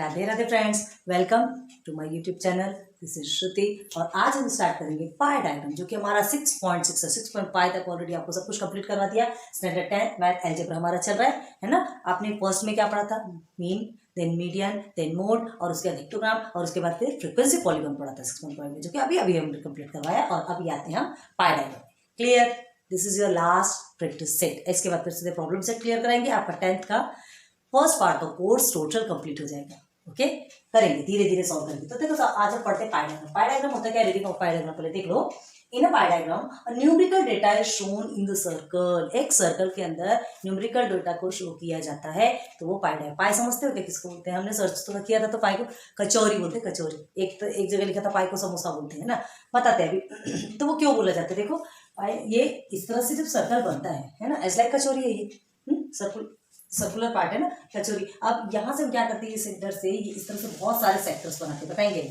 Radhe Radhe friends, welcome to my YouTube channel. This is Shruti और आज हम स्टार्ट करेंगे पाई डायग्राम, जो कि हमारा 6.6 है। 6.5 तक ऑलरेडी आपको सब कुछ कंप्लीट करवा दिया। स्टैंडर्ड 10 मैथ अलजेब्रा हमारा चल रहा है ना। आपने फर्स्ट में क्या पढ़ा था? Mean, then median, then mode और उसके बाद हिस्टोग्राम और उसके बाद फिर फ्रीक्वेंसी पॉलीगॉन पढ़ा था 6.5 में, जो कि अभी अभी हमने कंप्लीट करवाया। और अभी आते हैं हम पाई diagram. Clear? This is your last practice set. इसके बाद फिर सीधे प्रॉब्लम सेट क्लियर कराएंगे। आपका 10th का फर्स्ट पार्ट का कोर्स टोटल कंप्लीट हो जाएगा। ओके, करेंगे धीरे धीरे सॉल्व करेंगे। तो देखो आज हम पढ़ते हैं पाई डायग्राम। पाई डायग्राम होता है क्या? रीडिंग ऑफ पाई डायग्राम पहले देख लो। In a pie diagram a numerical data is shown in the circle. एक सर्कल के अंदर न्यूमेरिकल डेटा को शो किया जाता है, तो वो पाई डायग्राम। पाई समझते हो क्या किसको बोलते हैं? हमने सर्च तो किया था, तो पाई को कचौरी बोलते हैं। कचौरी एक जगह लिखा था, पाई को समोसा बोलते हैं ना, बताते हैं अभी। तो वो क्यों बोला जाता है? देखो पाई ये इस तरह से जब सर्कल बनता है ना, एज लाइक कचौरी है ये। सर्कुलर पार्ट है ना कचौरी। अब यहाँ से हम क्या करते हैं, ये सेंटर से ये इस तरह से बहुत सारे सेक्टर्स बनाते हैं, बताएंगे।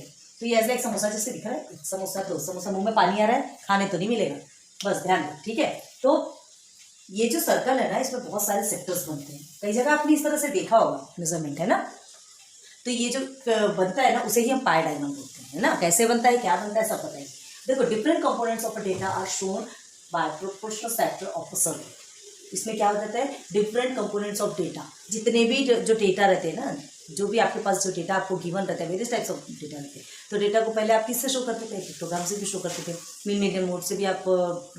तो ये ऐसा एक समोसा जैसे दिख रहा है, समोसा तो समोसा मुंह में पानी आ रहा है, खाने तो नहीं मिलेगा, बस ध्यान दो, ठीक है। तो ये जो सर्कल है ना, इसमें बहुत सारे सेक्टर्स बनते हैं। कई जगह आपने इस तरह से देखा होगा, मेजरमेंट है ना। तो ये जो बनता है ना, उसे ही हम पाई डायग्राम बोलते हैं ना। कैसे बनता है, क्या बनता है, सब बताइए। देखो, different components of a data are shown by proportional sector of a circle. इसमें क्या हो जाता है? डिफरेंट कंपोनेंट्स ऑफ डेटा, जितने भी जो डेटा रहते हैं ना, जो भी आपके पास जो डेटा आपको गिवन रहता है, वेरियस टाइप्स ऑफ डेटा रहते हैं। तो डेटा को पहले आप किससे शो करते थे? हिस्टोग्राम से भी शो करते थे, मीन मीडियन मोड से भी आप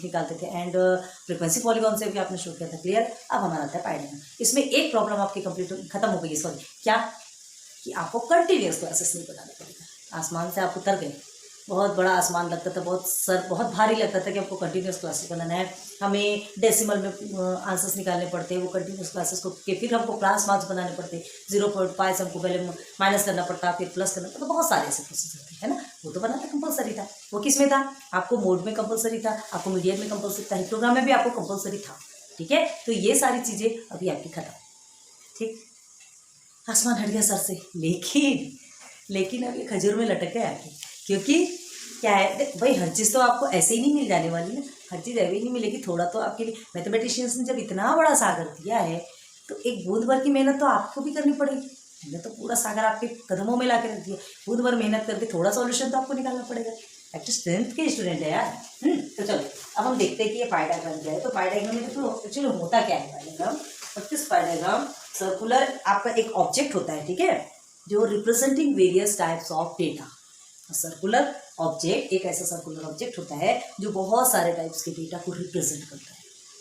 निकालते थे, एंड फ्रीक्वेंसी पॉलीगॉन से भी आपने शो किया था। क्लियर? अब हमारा आता है पाई डायग्राम। इसमें एक प्रॉब्लम आपकी कंप्लीट खत्म हो गई है। सॉरी, क्या कि आपको कंटिन्यूस क्लासेस नहीं बनाने पड़ेगा। आसमान से आप उतर गए, बहुत बड़ा आसमान लगता था, बहुत भारी लगता था कि आपको कंटिन्यूस क्लासेस बनाना है। हमें डेसिमल में आंसर्स निकालने पड़ते हैं, वो कंटिन्यूस क्लासेस को के फिर हमको क्लास मार्क्स बनाने पड़ते। 0.5 से हमको पहले माइनस करना पड़ता, फिर प्लस करना पड़ता। बहुत सारे ऐसे प्रोसेस होते हैं ना। वो तो बनाना कंपलसरी था। वो किस में था? आपको मोड में कंपलसरी था, आपको मीडियम में कंपलसरी था, हिस्टोग्राम में भी आपको कंपलसरी था। ठीक है, तो ये सारी चीज़ें अभी आपकी खत्म। ठीक, आसमान हट गया सर से, लेकिन अब ये खजूर में लटक गया आगे। क्योंकि क्या है भाई, हर चीज़ तो आपको ऐसे ही नहीं मिल जाने वाली ना। हर चीज़ ऐसे ही नहीं मिलेगी। थोड़ा तो आपके लिए मैथमेटिशियंस ने जब इतना बड़ा सागर दिया है, तो एक बूंद भर की मेहनत तो आपको भी करनी पड़ेगी। हमने तो पूरा सागर आपके कदमों में ला के रख दिया। बूंद भर मेहनत करके थोड़ा सॉल्यूशन तो आपको निकालना पड़ेगा। एक्चुअली 10th के स्टूडेंट है यार। तो चलो अब हम देखते हैं कि ये पाई डायग्राम क्या है। तो पाई डायग्राम में देखो एक्चुअली होता क्या है पाई डायग्राम। किस पाई डायग्राम सर्कुलर आपका एक ऑब्जेक्ट होता है, ठीक है, जो representing various types of data. Circular object एक ऐसा सर्कुलर ऑब्जेक्ट होता है जो बहुत सारे टाइप्स के डेटा को रिप्रेजेंट करता है।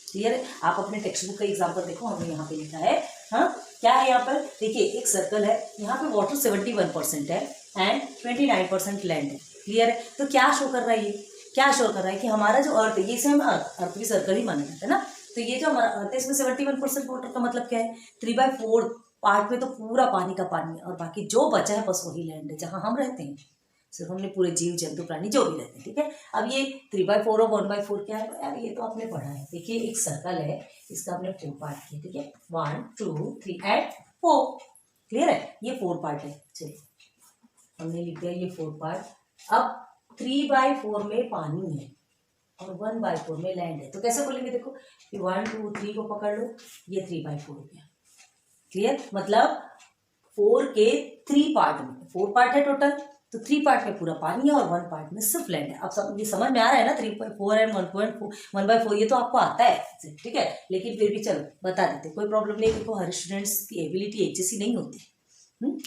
क्लियर है? आप अपने टेक्स्ट बुक का एग्जांपल देखो, हमने यहाँ पे लिखा है। हाँ, क्या है यहाँ पर? देखिए, एक सर्कल है, यहाँ पे वाटर 71% है एंड 29% लैंड है। क्लियर है? तो क्या शो कर रहा है? ये क्या शो कर रहा है कि हमारा जो अर्थ है, ये सेम अर्थ भी सर्कल ही माना जाता है ना। तो ये जो हमारा अर्थ है, इसमें 71% वाटर का मतलब क्या है? 3/4 पार्ट में तो पूरा पानी का पानी है, और बाकी जो बचा है बस वही लैंड है जहाँ हम रहते हैं। सिर्फ हमने पूरे जीव जंतु प्राणी जो भी रहते हैं, ठीक है। अब ये 3/4 और 1/4 क्या है यार? ये तो आपने पढ़ा है। देखिए, एक सर्कल है, इसका हमने 4 पार्ट किया, ठीक है, 1 2 3 एंड 4। क्लियर है? ये 4 पार्ट है। चलिए, हमने लिख दिया ये 4 पार्ट। अब 3/4 में पानी है और 1/4 में लैंड है। तो कैसे बोलेंगे? देखो, 1 2 3 को पकड़ लो, ये 3/4 हो गया। क्लियर? मतलब 4 के 3 पार्ट में, 4 पार्ट है टोटल, तो 3 पार्ट में पूरा पानी है और 1 पार्ट में सिर्फ लैंड है। अब सब ये समझ में आ रहा है ना? 3/4 एंड 1/4 ये तो आपको आता है, ठीक है, लेकिन फिर भी चलो बता देते, कोई प्रॉब्लम नहीं। देखो, हर स्टूडेंट्स की एबिलिटी एक जैसी नहीं होती,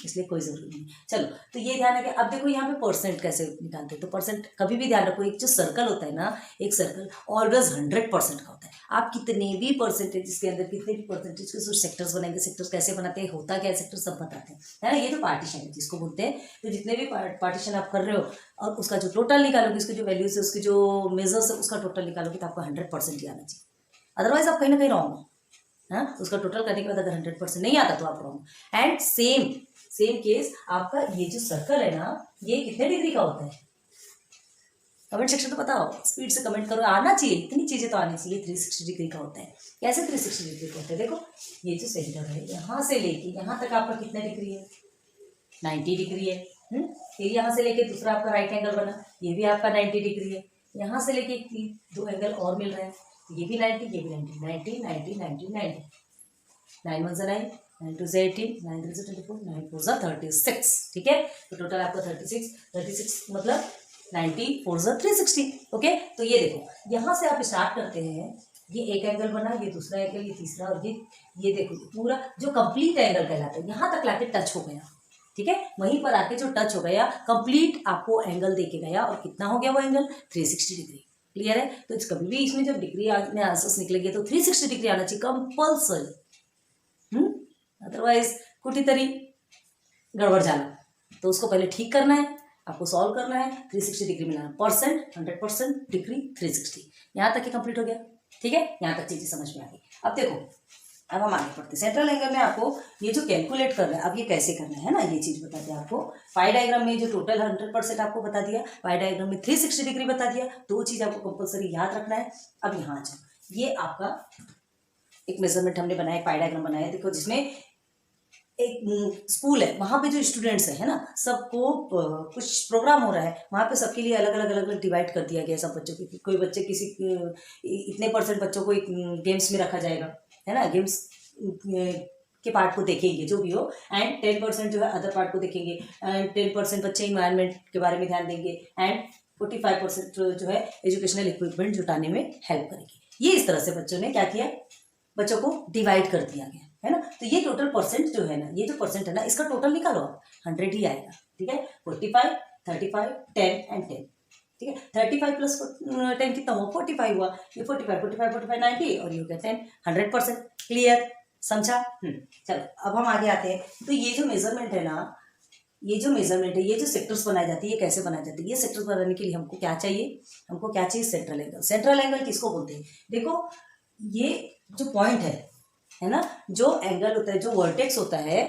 इसलिए कोई जरूरी नहीं। चलो, तो ये ध्यान रखें। अब देखो यहाँ पे परसेंट कैसे निकालते हैं। तो परसेंट कभी भी ध्यान रखो, एक जो सर्कल होता है ना, एक सर्कल ऑलवेज 100% का होता है। आप कितने भी परसेंटेज इसके अंदर, कितने भी परसेंटेज के जो सेक्टर्स बनाएंगे, सेक्टर्स कैसे बनाते हैं, होता क्या है सेक्टर, सब बताते हैं, है ना। ये तो पार्टीशन है जिसको बोलते हैं। तो जितने भी पार्टीशन आप कर रहे हो और उसका जो टोटल निकालोगे, उसके जो वैल्यूज है, उसके जो मेजर्स है, उसका टोटल निकालोगे, तो आपको 100% ही आना चाहिए। अदरवाइज आप कहीं ना कहीं रॉन्ग हो। हाँ, उसका टोटल करने के बाद अगर 100% नहीं आता तो आप रॉन्ग। एंड सेम केस आपका ये जो सर्कल है ना, ये कितने डिग्री का होता है? कमेंट सेक्शन तो बताओ, स्पीड से कमेंट करो, आना चाहिए, इतनी चीजें तो आनी चाहिए। 360 डिग्री का होता है। कैसे 360 डिग्री का होता है? देखो, ये जो सेंटर है, यहाँ से लेके यहाँ तक आपका कितने डिग्री है? 90 डिग्री है। फिर यहाँ से लेके दूसरा आपका राइट एंगल बना, ये भी आपका 90 डिग्री है। यहाँ से लेके 2 एंगल और मिल रहे हैं, ये भी 90, ये भी 90, 90 90 90 90, 9 1 9, 9 टू 18, 9 3 से 24, 9 4 36, ठीक है। तो टोटल आपका 36 मतलब 90 4 360, ओके। तो ये देखो यहाँ से आप स्टार्ट करते हैं, ये एक एंगल बना, ये दूसरा एंगल, ये तीसरा, और ये देखो पूरा जो कंप्लीट एंगल कहलाता है यहाँ तक लाके टच हो गया, ठीक है। वहीं पर आके जो टच हो गया कंप्लीट आपको एंगल देके गया, और कितना हो गया वो एंगल 360 डिग्री, क्लियर है। तो कभी भी इसमें जब डिग्री में आंसर्स निकलेंगे तो 360 डिग्री आना चाहिए कंपल्सरी, अदरवाइज कुठीतरी गड़बड़ जाला। तो उसको पहले ठीक करना है, आपको सॉल्व करना है, 360 डिग्री मिलाना, परसेंट 100% डिग्री 360, यहाँ तक ही कंप्लीट हो गया, ठीक है। यहाँ तक चीजें समझ में आ गई। अब देखो, अब हम आगे बढ़ते हैं। सेंट्रल एंगल में आपको ये जो कैलकुलेट करना है, अब ये कैसे करना है ना, ये चीज बता दिया आपको। पाई डायग्राम में जो टोटल 100% आपको बता दिया, पाई डायग्राम में 360 डिग्री बता दिया, दो चीज आपको कंपलसरी याद रखना है। अब यहाँ आ जाओ, ये आपका एक मेजरमेंट हमने बनाया, पाई डायग्राम बनाया, देखो जिसमें एक स्कूल है, वहाँ पे जो स्टूडेंट्स है ना, सबको कुछ प्रोग्राम हो रहा है, वहाँ पे सबके लिए अलग अलग डिवाइड कर दिया गया सब बच्चों की। कोई बच्चे किसी इतने % बच्चों को गेम्स में रखा जाएगा, है ना, गेम्स के पार्ट को देखेंगे जो भी हो, एंड 10% जो है अदर पार्ट को देखेंगे, एंड 10% बच्चे इन्वायरमेंट के बारे में ध्यान देंगे, एंड 45% जो है एजुकेशनल इक्विपमेंट जुटाने में हेल्प करेंगे। ये इस तरह से बच्चों ने क्या किया, बच्चों को डिवाइड कर दिया गया है ना। तो ये टोटल परसेंट जो है ना, ये जो परसेंट है ना, इसका टोटल निकालो आप, 100 ही आएगा, ठीक है। 45, 35, 10 एंड 10, ठीक है। 35 प्लस 10 कितना हुआ, 45 हुआ। ये 45 90, और ये हो गया 10, 100%, क्लियर, समझा। चलो अब हम आगे आते हैं। तो ये जो मेजरमेंट है ना, ये जो मेजरमेंट है, ये जो सेक्टर्स बनाई जाती है, ये कैसे बनाई जाती है, ये सेक्टर्स बनाने के लिए हमको क्या चाहिए, हमको क्या चाहिए, सेंट्रल एंगल। सेंट्रल एंगल किसको बोलते हैं, देखो ये जो पॉइंट है ना, जो एंगल होता है, जो वर्टेक्स होता है,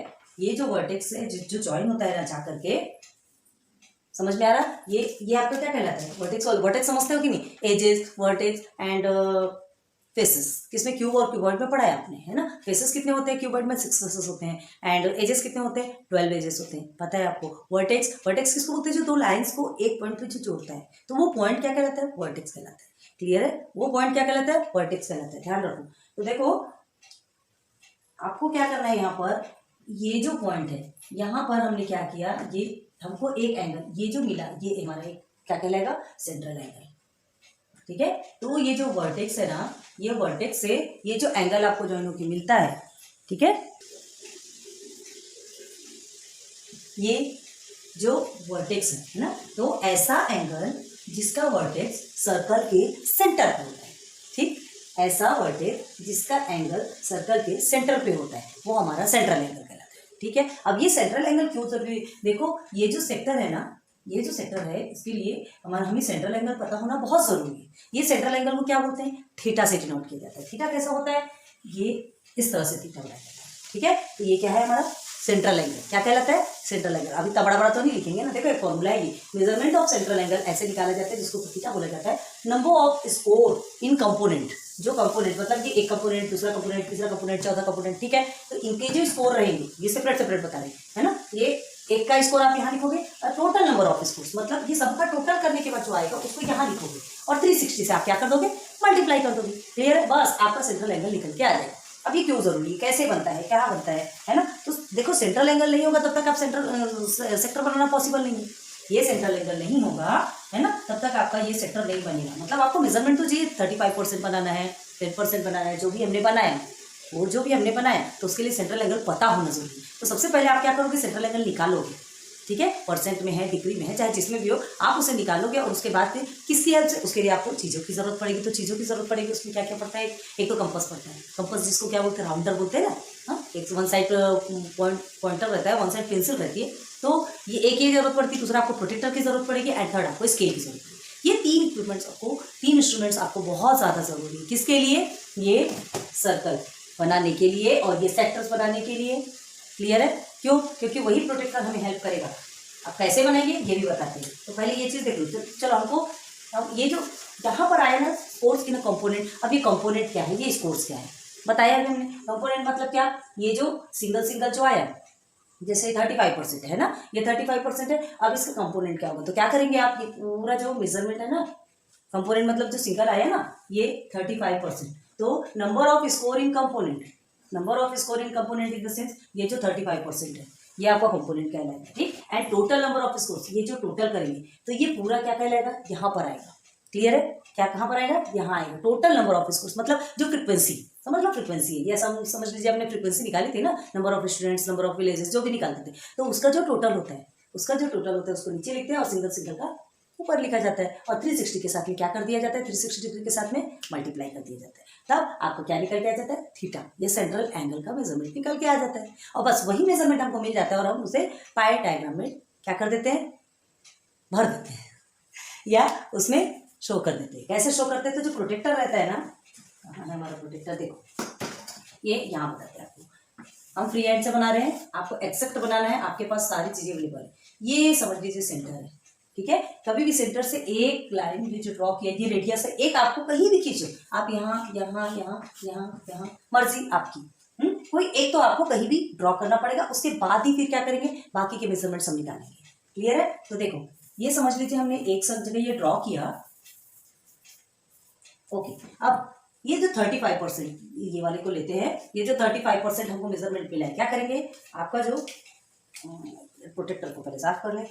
ये जो वर्टेक्स है, जो जॉइन होता है ना जा करके, समझ में आ रहा, ये आपका क्या कहलाता है, वर्टेक्स। वर्टेक्स समझते हो कि नहीं, एजेस, वर्टेक्स एंड फेसेस। किसमें, क्यूब और क्यूबॉइड में पढ़ा है आपने, है ना। फेसेस कितने होते हैं क्यूबॉइड में, 6 फेसेस होते हैं, एंड एजेस कितने होते हैं, 12 एजेस होते हैं, पता है आपको। वर्टेक्स किसको बोलते हैं, जो दो लाइंस को एक पॉइंट पे जो जोड़ता है, तो वो पॉइंट क्या कहलाता है, वर्टेक्स कहलाता है, क्लियर है। वो पॉइंट क्या कहलाता है, वर्टेक्स कहलाता है, ध्यान रखो। तो देखो आपको क्या करना है, यहाँ पर ये जो पॉइंट है, यहाँ पर हमने क्या किया, ये हमको एक एंगल, ये जो मिला, ये हमारा एक क्या कहलाएगा, सेंट्रल एंगल, ठीक है। तो ये जो वर्टेक्स है ना, ये वर्टेक्स से ये जो एंगल आपको ज्वाइन होकर मिलता है, ठीक है, ये जो वर्टेक्स है ना, तो ऐसा एंगल जिसका वर्टेक्स सर्कल के सेंटर पे होता है, ठीक, ऐसा वर्टेक्स जिसका एंगल सर्कल के सेंटर पे होता है, वो हमारा सेंट्रल एंगल कहलाता है, ठीक है। अब ये सेंट्रल एंगल क्यों जरूरी, देखो ये जो सेक्टर है ना, ये जो सेक्टर है, इसके लिए हमें सेंट्रल एंगल पता होना बहुत जरूरी है। ये सेंट्रल एंगल को क्या बोलते हैं, थीटा से डिनोट किया जाता है। थीटा कैसा होता है, ये इस तरह से थीटा बनाया जाता है, ठीक है। तो ये क्या है हमारा सेंट्रल एंगल, क्या कहलाता है, सेंट्रल एंगल। अभी इतना बड़ा बड़ा तो नहीं लिखेंगे ना, देखो एक फॉर्मूला है, ये मेजरमेंट ऑफ सेंट्रल एंगल ऐसे निकाला जाता है, जिसको थीटा बोला जाता है। Number off score in component, जो कंपोनेंट मतलब ये एक कंपोनेंट, दूसरा कंपोनेंट, तीसरा कंपोनेंट, चौथा कंपोनेंट, ठीक है। तो इनके जो स्कोर रहेंगे, ये सेपरेट सेपरेट बता रहे हैं, है ना। ये एक का स्कोर आप यहाँ लिखोगे, और टोटल नंबर ऑफ स्कोर्स मतलब ये सबका टोटल करने के बाद जो आएगा उसको यहाँ लिखोगे, और 360 से आप क्या कर दोगे, मल्टीप्लाई कर दोगे, क्लियर है। बस आपका सेंट्रल एंगल निकल के आ जाएगा। अब ये क्यों जरूरी है, कैसे बनता है, क्या बनता है ना। तो देखो सेंट्रल एंगल नहीं होगा तब तक आप सेक्टर बनाना पॉसिबल नहीं है। ये सेंट्रल एंगल नहीं होगा, है ना, तब तक आपका ये सेक्टर नहीं बनेगा। मतलब आपको मेजरमेंट तो चाहिए, 35% बनाना है, 10% बनाना है, जो भी हमने बनाया, और जो भी हमने बनाया, तो उसके लिए सेंट्रल एंगल पता होना जरूरी है। तो सबसे पहले आप क्या करोगे, सेंट्रल एंगल निकालोगे, ठीक है, परसेंट में है, डिग्री में है, चाहे जिसमें भी हो, आप उसे निकालोगे। और उसके बाद फिर किसकी हेल्प से, उसके लिए आपको चीज़ों की जरूरत पड़ेगी। तो चीज़ों की जरूरत पड़ेगी, उसमें क्या क्या पड़ता है, एक तो कंपास पड़ता है, कंपास जिसको क्या बोलते हैं, राउंडर बोलते हैं ना, हाँ, एक वन साइड पॉइंटर रहता है, वन साइड पेंसिल रहती है। तो ये एक ये जरूरत पड़ती है, दूसरा आपको प्रोटेक्टर की जरूरत पड़ेगी, एंड थर्ड आपको स्केल की जरूरत पड़ेगी। ये तीन इक्विपमेंट्स आपको, तीन इंस्ट्रूमेंट्स आपको बहुत ज़्यादा जरूरी है। किसके लिए, ये सर्कल बनाने के लिए और ये सेक्टर्स बनाने के लिए, क्लियर है। क्यों, क्योंकि वही प्रोटेक्टर हमें हेल्प करेगा। अब कैसे बनाएंगे ये भी बताते हैं। तो पहले ये चीज़ देख लो। चलो हमको ये जो यहाँ पर आया ना, स्कोर्स की ना कंपोनेंट, अब ये कंपोनेंट क्या है, ये स्कोर्स क्या है बताया अभी हमने। कंपोनेंट मतलब क्या, ये जो सिंगल सिंगल जो आया, जैसे 35% है ना, ये 35% है। अब इसका कंपोनेंट क्या होगा, तो क्या करेंगे आप, ये पूरा जो मेजरमेंट है ना, कंपोनेंट मतलब जो सिंगल आया ना, ये 35%, तो number off score in component, number of scoring component in the sense ये जो 35% है ये आपका कंपोनेंट कहलाएगा, ठीक। And total number of scores ये जो टोटल करेंगे तो ये पूरा क्या कहलाएगा, यहाँ पर आएगा। क्लियर है, क्या कहाँ पर आएगा, यहाँ आएगा। टोटल नंबर ऑफ स्कोर्स मतलब जो फ्रिक्वेंसी, समझ लो फ्रिक्वेंसी है, ये समझ लीजिए आपने फ्रिक्वेंसी निकाली थी ना, number of students, number of villages, जो भी निकालते थे, तो उसका जो टोटल होता है, उसको नीचे लिखते हैं और सिंगल सिंगल का ऊपर लिखा जाता है। और 360 के साथ में क्या कर दिया जाता है, 360 डिग्री के साथ में मल्टीप्लाई कर दिया जाता है। तब आपको क्या निकल के आ जाता है, थीटा। ये सेंट्रल एंगल का मेजरमेंट निकल के आ जाता है। और बस वही मेजरमेंट हमको मिल जाता है और हम उसे पाई डायग्राम में क्या कर देते हैं, भर देते हैं या उसमें शो कर देते हैं। कैसे शो करते हैं, तो जो प्रोटेक्टर रहता है ना, कहाँ है हमारा प्रोटेक्टर, देखो ये यहाँ बताते हैं आपको। हम फ्री हैंड से बना रहे हैं, आपको एक्सेक्ट बनाना है, आपके पास सारी चीजें अवेलेबल है। ये समझ लीजिए सेंटर है, ठीक है। कभी भी सेंटर से एक लाइन भी जो ड्रॉ किया, ये रेडियस है, एक आपको कहीं भी खींचो आप, यहाँ यहाँ यहाँ यहाँ यहाँ, मर्जी आपकी। कोई एक तो आपको कहीं भी ड्रॉ करना पड़ेगा, उसके बाद ही फिर क्या करेंगे, बाकी के मेजरमेंट्स हम निकालेंगे। क्लियर है, तो देखो ये समझ लीजिए हमने एक सब जगह ये ड्रॉ किया। ओके, अब ये जो 35% ये वाले को लेते हैं, ये जो 35% हमको मेजरमेंट मिला है, क्या करेंगे, आपका जो प्रोटेक्टर को पहले साफ कर ले,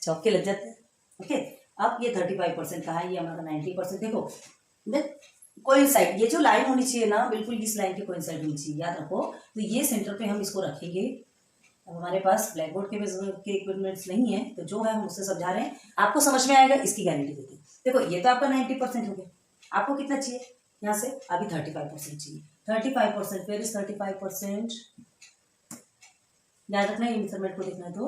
चौके लग जाते हैं। ओके, अब ये 35% का है, ये हमारा 90%। देखो कोइंसाइड, ये जो लाइन होनी चाहिए ना, बिल्कुल इस लाइन के कोइंसाइड होनी चाहिए, याद रखो। तो ये सेंटर पे हम इसको रखेंगे। अब हमारे पास ब्लैक बोर्ड के इक्विपमेंट्स नहीं है, तो जो है हम उससे समझा रहे हैं, आपको समझ में आएगा, इसकी गारंटी देते हैं। देखो ये तो आपका 90% हो गया, आपको कितना चाहिए यहाँ से, अभी 35% चाहिए। 35% फिर इस 35% याद रखना, ये मेजरमेंट को देखना है तो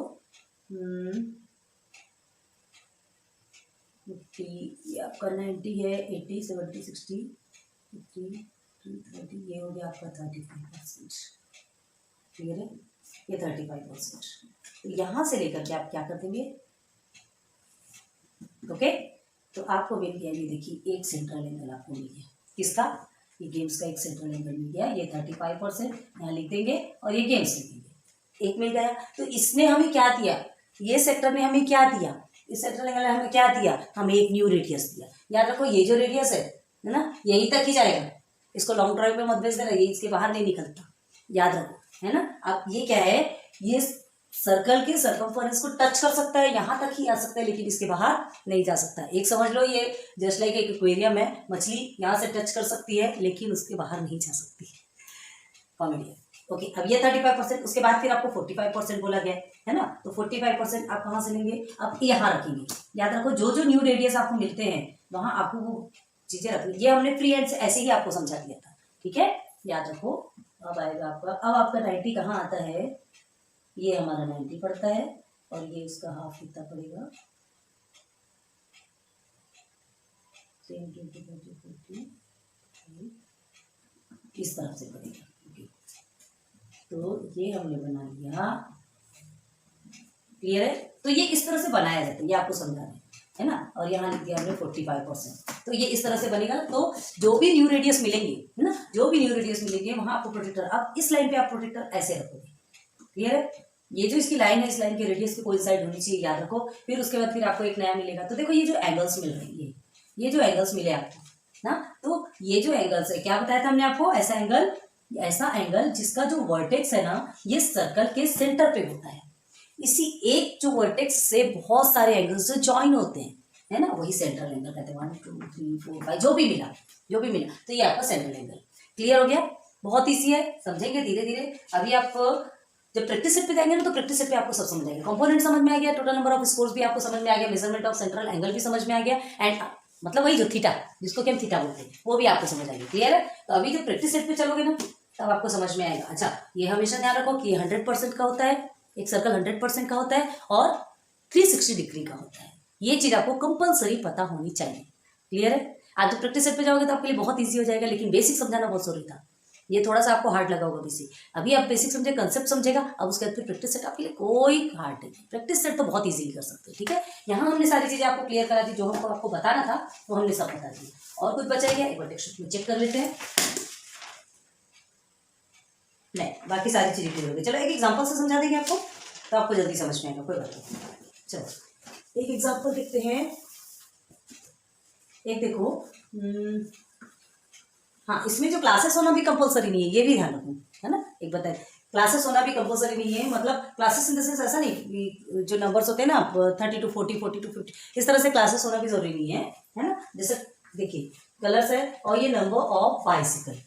50, ये आपका 90 है, 80, 70, 60, 50, 30, ये हो गया आपका 35%। क्लियर है, ये 35%। तो यहाँ से लेकर के आप क्या कर देंगे, ओके। तो आपको मिल गया, ये देखिए एक सेंट्रल एंगल आपको मिल गया, किसका, ये गेम्स का एक सेंट्रल एंगल मिल गया। ये 35% यहाँ लिख देंगे और ये गेम्स लिख देंगे, एक मिल गया। तो इसने हमें क्या दिया, ये सेक्टर ने हमें क्या दिया, इस सेंट्रल एंगल ने हमें क्या दिया, हमें एक न्यू रेडियस दिया। याद रखो ये जो रेडियस है ना, यहीं तक ही जाएगा, इसको लॉन्ग ड्राइव पे मत भेज देना, ये इसके बाहर नहीं निकलता, याद रखो, है ना। अब ये क्या है, ये सर्कल के सर्कमफरेंस को टच कर सकता है, यहाँ तक ही आ सकता है, लेकिन इसके बाहर नहीं जा सकता। एक समझ लो, ये जस्ट लाइक एक एक्वेरियम है, मछली यहाँ से टच कर सकती है लेकिन उसके बाहर नहीं जा सकती। कॉमेडी है। ओके, अब ये 35%, उसके बाद फिर आपको 45% बोला गया है ना। तो 45% आप कहाँ से लेंगे, अब यहाँ रखेंगे। याद रखो जो जो न्यू रेडियस आपको मिलते हैं वहां आपको वो चीजें रखनी। ये हमने फ्री हैंड से ऐसे ही आपको समझा दिया था, ठीक है, याद रखो। अब आएगा आपका, अब आपका 90 कहाँ आता है, ये हमारा 90 पड़ता है और ये उसका हाफ कितना पड़ेगा, 10, 20, 30, 40, इस तरफ से पड़ेगा। तो ये हमने बना लिया, क्लियर है। तो ये इस तरह से बनाया जाता है, ये आपको समझा रहे है ना। और यहाँ लिख दिया हमने 45%, तो ये इस तरह से बनेगा। तो जो भी न्यू रेडियस मिलेंगे, है ना, जो भी न्यू रेडियस मिलेंगे वहां आपको प्रोटेक्टर, अब इस लाइन पे आप प्रोटेक्टर ऐसे रखोगे, क्लियर है। ये जो इसकी लाइन है, इस लाइन के रेडियस की कोइंसाइड होनी चाहिए, याद रखो। फिर उसके बाद फिर आपको एक नया मिलेगा। तो देखो ये जो एंगल्स मिल रहे हैं, ये जो एंगल्स मिले आपको ना, तो ये जो एंगल्स है, क्या बताया था हमने आपको, ऐसा एंगल जिसका जो वर्टेक्स है ना, ये सर्कल के सेंटर पे होता है। इसी एक जो वर्टेक्स से बहुत सारे एंगल्स जो ज्वाइन होते हैं, है ना, वही सेंट्रल एंगल कहते हैं। 1, 2, 3, 4, 5 जो भी मिला, तो ये आपका सेंट्रल एंगल। क्लियर हो गया, बहुत ईजी है, समझेंगे धीरे धीरे। अभी आप जब प्रैक्टिस सेट पे जाएंगे ना, तो प्रैक्टिस सेट पे आपको सब समझ आएगा। कंपोनेंट समझ में आ गया, टोटल नंबर ऑफ स्कोर्स भी आपको समझ में आ गया, मेजरमेंट ऑफ सेंट्रल एंगल भी समझ में आ गया, एंड मतलब वही जो थीटा, जिसको कि हम थीटा बोलते हैं, वो भी आपको समझ आएगी। क्लियर है। तो अभी जब प्रैक्टिस सेट पे चलोगे ना, तब आपको समझ में आएगा। अच्छा, ये हमेशा ध्यान रखो कि 100% का होता है, एक सर्कल 100% का होता है और 360 डिग्री का होता है। ये चीज आपको कंपलसरी पता होनी चाहिए। क्लियर है। आज जब प्रैक्टिस सेट पे जाओगे तो आपके लिए बहुत ईजी हो जाएगा, लेकिन बेसिक समझाना बहुत जरूरी था। ये थोड़ा सा आपको हार्ड लगा होगा बेसिक, अभी आप बेसिक समझे, कंसेप्ट समझेगा, अब उसके बाद फिर प्रैक्टिस सेट आपके लिए कोई हार्ड नहीं। प्रैक्टिस सेट तो बहुत इजीली कर सकते हो, ठीक है। यहाँ हमने सारी चीजें आपको क्लियर करा दी, जो हमको आपको बताना था वो हमने सब बता दिया। और कुछ बचा है क्या, एक बार टेक्स्ट में चेक कर लेते हैं। नहीं, बाकी सारी चीजें क्लियर हो गई। चलो एक एग्जांपल से समझा देंगे आपको, तो आपको जल्दी समझ में आएगा, कोई बात नहीं। चलो एक एग्जांपल देखते हैं। एक देखो, हाँ, इसमें जो क्लासेस होना भी कंपलसरी नहीं है, ये भी ध्यान रखो, है ना। एक बताए, क्लासेस होना भी कंपलसरी नहीं है, मतलब क्लासेस इन द सेंस ऐसा नहीं कि जो नंबर्स होते हैं ना 30 to 40, 40 to 50, इस तरह से क्लासेस होना भी जरूरी नहीं है ना। जैसे देखिए कलर्स है और ये number of bicycle,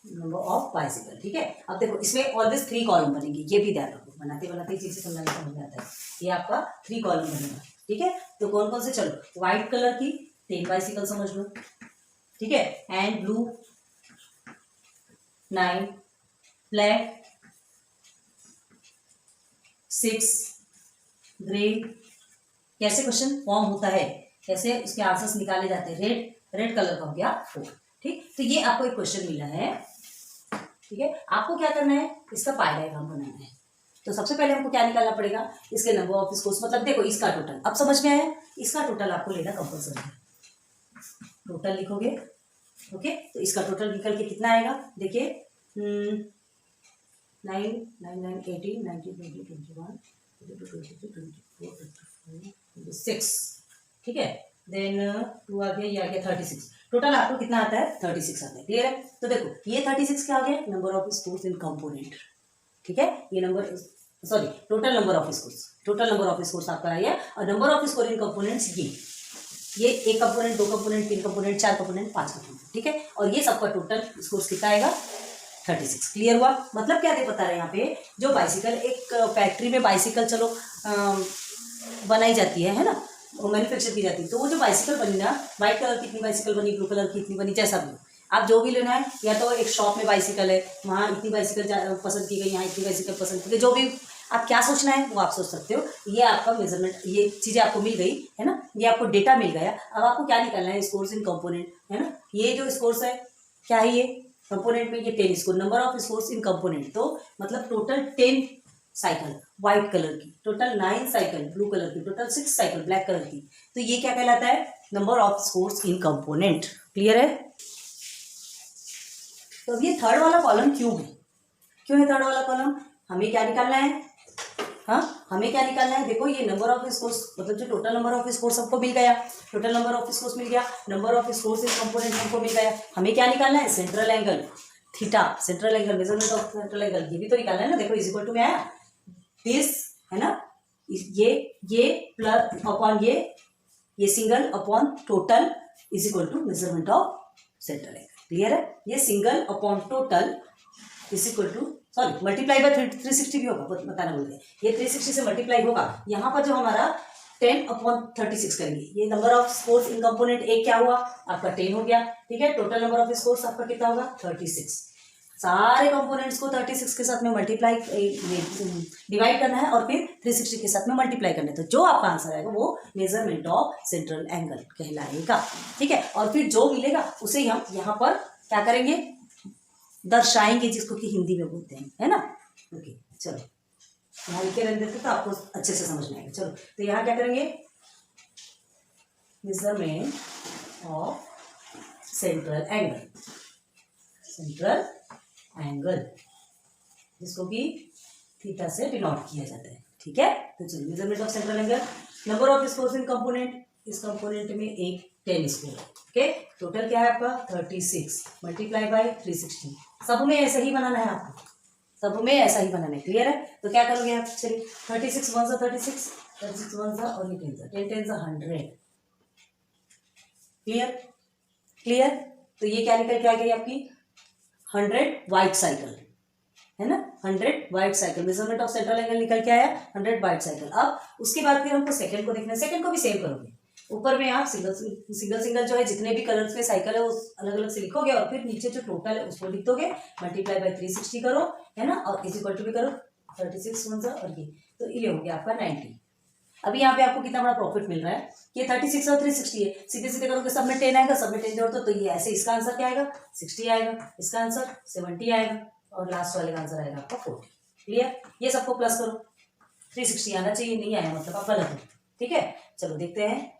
number of bicycle, ठीक है। अब देखो इसमें ऑलवेज 3 कॉलम बनेंगे, ये भी ध्यान रखो, बनाते बनाते चीजें समझ आता है। ये आपका 3 कॉलम बनेगा, ठीक है। तो कौन कौन से, चलो व्हाइट कलर की 10 बाइसिकल समझ लो, ठीक है। And blue 9, black 6, grey. कैसे क्वेश्चन फॉर्म होता है, कैसे उसके आंसर्स निकाले जाते हैं, रेड कलर का हो गया 4, ठीक। तो ये आपको एक क्वेश्चन मिला है, ठीक है। आपको क्या करना है, इसका पाई डायग्राम बनाना है। तो सबसे पहले हमको क्या निकालना पड़ेगा, इसके नंबर ऑफ स्कोर्स, मतलब देखो इसका टोटल, अब समझ में आया, इसका टोटल आपको लेना कंपल्सरी है। टोटल लिखोगे, ओके। तो इसका टोटल निकल के कितना आएगा, देखिए 9, 9, 9, 18, 19, 20, 21, 22, 23, 24, 25, 26, ठीक है। देन 2 आ गया, ये आ गया 36। टोटल आपको कितना आता है, 36 आता है, क्लियर है। तो देखो ये 36 क्या आ गया, number of scores in component, ठीक है। ये number, sorry, total number of scores, total number of scores आपका आया। और number off score in components ये 1 component, 2 component, 3 component, 4 component, 5 component, ठीक है। और ये सबका टोटल स्कोर्स कितना आएगा, 36, क्लियर हुआ। मतलब क्या दे बता रहे हैं यहाँ पे, जो बाइसिकल एक फैक्ट्री में बाइसिकल चलो बनाई जाती है ना, वो मैन्युफैक्चर की जाती है, तो वो जो बाइसिकल बनी ना, व्हाइट कलर की इतनी बाइसिकल बनी, ब्लू कलर की इतनी बनी, जैसा भी आप जो भी लेना है, या तो एक शॉप में बाइसिकल है, वहाँ इतनी बाइसिकल पसंद की गई, यहाँ इतनी बाइसिकल पसंद की गई, जो भी आप क्या सोचना है वो आप सोच सकते हो। ये आपका मेजरमेंट, ये चीज़ें आपको मिल गई है ना, ये आपको डेटा मिल गया। अब आपको क्या निकालना है, स्कोर्स इन कंपोनेंट, है ना। ये जो स्कोर्स है क्या है, ये कंपोनेंट में ये 10 score, number of scores in component, तो मतलब टोटल 10 साइकिल व्हाइट कलर की, टोटल 9 साइकिल ब्लू कलर की, टोटल 6 साइकिल ब्लैक कलर की। तो ये क्या कहलाता है, number of scores in component, clear है। तो अब ये थर्ड वाला कॉलम क्यों है, क्यों है थर्ड वाला कॉलम, हमें क्या निकालना है, हाँ हमें क्या निकालना है, देखो ये नंबर ऑफ स्कोर्स, मतलब जो टोटल नंबर ऑफ स्कोर्स सबको मिल गया, टोटल नंबर ऑफ स्कोर्स मिल गया, number of scores in component हमको मिल गया। हमें क्या निकालना है, central angle theta, central angle, measurement of central angle, ये भी तो निकालना है ना। देखो इज इक्वल टू में आया दिस, है ना, ये प्लस अपॉन ये single upon total is equal to measurement of central angle, clear है। ये single upon total is equal to, sorry multiply by 360 भी होगा, बताना भूल गए, ये 360 से मल्टीप्लाई होगा। यहाँ पर जो हमारा 10/36 करेंगे, ये number of scores in component एक क्या हुआ आपका 10 हो गया, ठीक है। टोटल नंबर ऑफ स्कोर्स आपका कितना होगा 36, सारे कंपोनेंट्स को 36 के साथ में मल्टीप्लाई डिवाइड करना है और फिर 360 के साथ में मल्टीप्लाई करना है। तो जो आपका आंसर आएगा वो मेजरमेंट ऑफ सेंट्रल एंगल कहलाएगा, ठीक है। और फिर जो मिलेगा उसे हम यहाँ पर क्या करेंगे, दर्शाएंगे, जिसको कि हिंदी में बोलते हैं, है ना। ओके चलो यहाँ लिखे रहने देते तो आपको अच्छे से समझ में आएगा। चलो तो यहाँ क्या करेंगे, measurement of central angle, central angle जिसको कि थीटा से डिनोट किया जाता है, ठीक है। तो चलो measurement of central angle, number of scores in component, इस कंपोनेंट में एक 10 स्कोर, ओके। टोटल क्या है आपका 36 मल्टीप्लाई बाय 360, सब में ऐसा ही बनाना है आपको, सब में ऐसा ही बनाना है, क्लियर है। तो क्या करोगे आप, चलिए 36 1 सा 36, 36 1 सा और ये 10 सा 10 10 सा 100, क्लियर क्लियर। तो ये क्या निकल के आ गई आपकी 100 वाइट साइकिल, है ना, 100 white cycle, measurement of central angle निकल के आया 100 वाइट साइकिल। अब उसके बाद फिर हमको सेकंड को देखना है, सेकंड को भी सेव करोगे, ऊपर में आप सिंगल जो है जितने भी कलर्स में साइकिल है वो अलग अलग से लिखोगे और फिर नीचे जो टोटल है उसको लिख दोगे, मल्टीप्लाई बाय 360 करो, है ना, और इज इक्वल टू भी करो 36 1 सा और तो ये हो गया आपका 90। अभी यहाँ पे आपको कितना बड़ा प्रॉफिट मिल रहा है, ये 36 और 360 है, सीधे सीधे करोगे सब में 10 आएगा, सब में 10 जोड़ दो, तो ये ऐसे इसका आंसर क्या आएगा 60 आएगा, इसका आंसर 70 आएगा और लास्ट वाले का आंसर आएगा आपका 40, क्लियर। ये सबको प्लस करो, 360 आना चाहिए, नहीं आया मतलब आप गलत हो, ठीक है। चलो देखते हैं,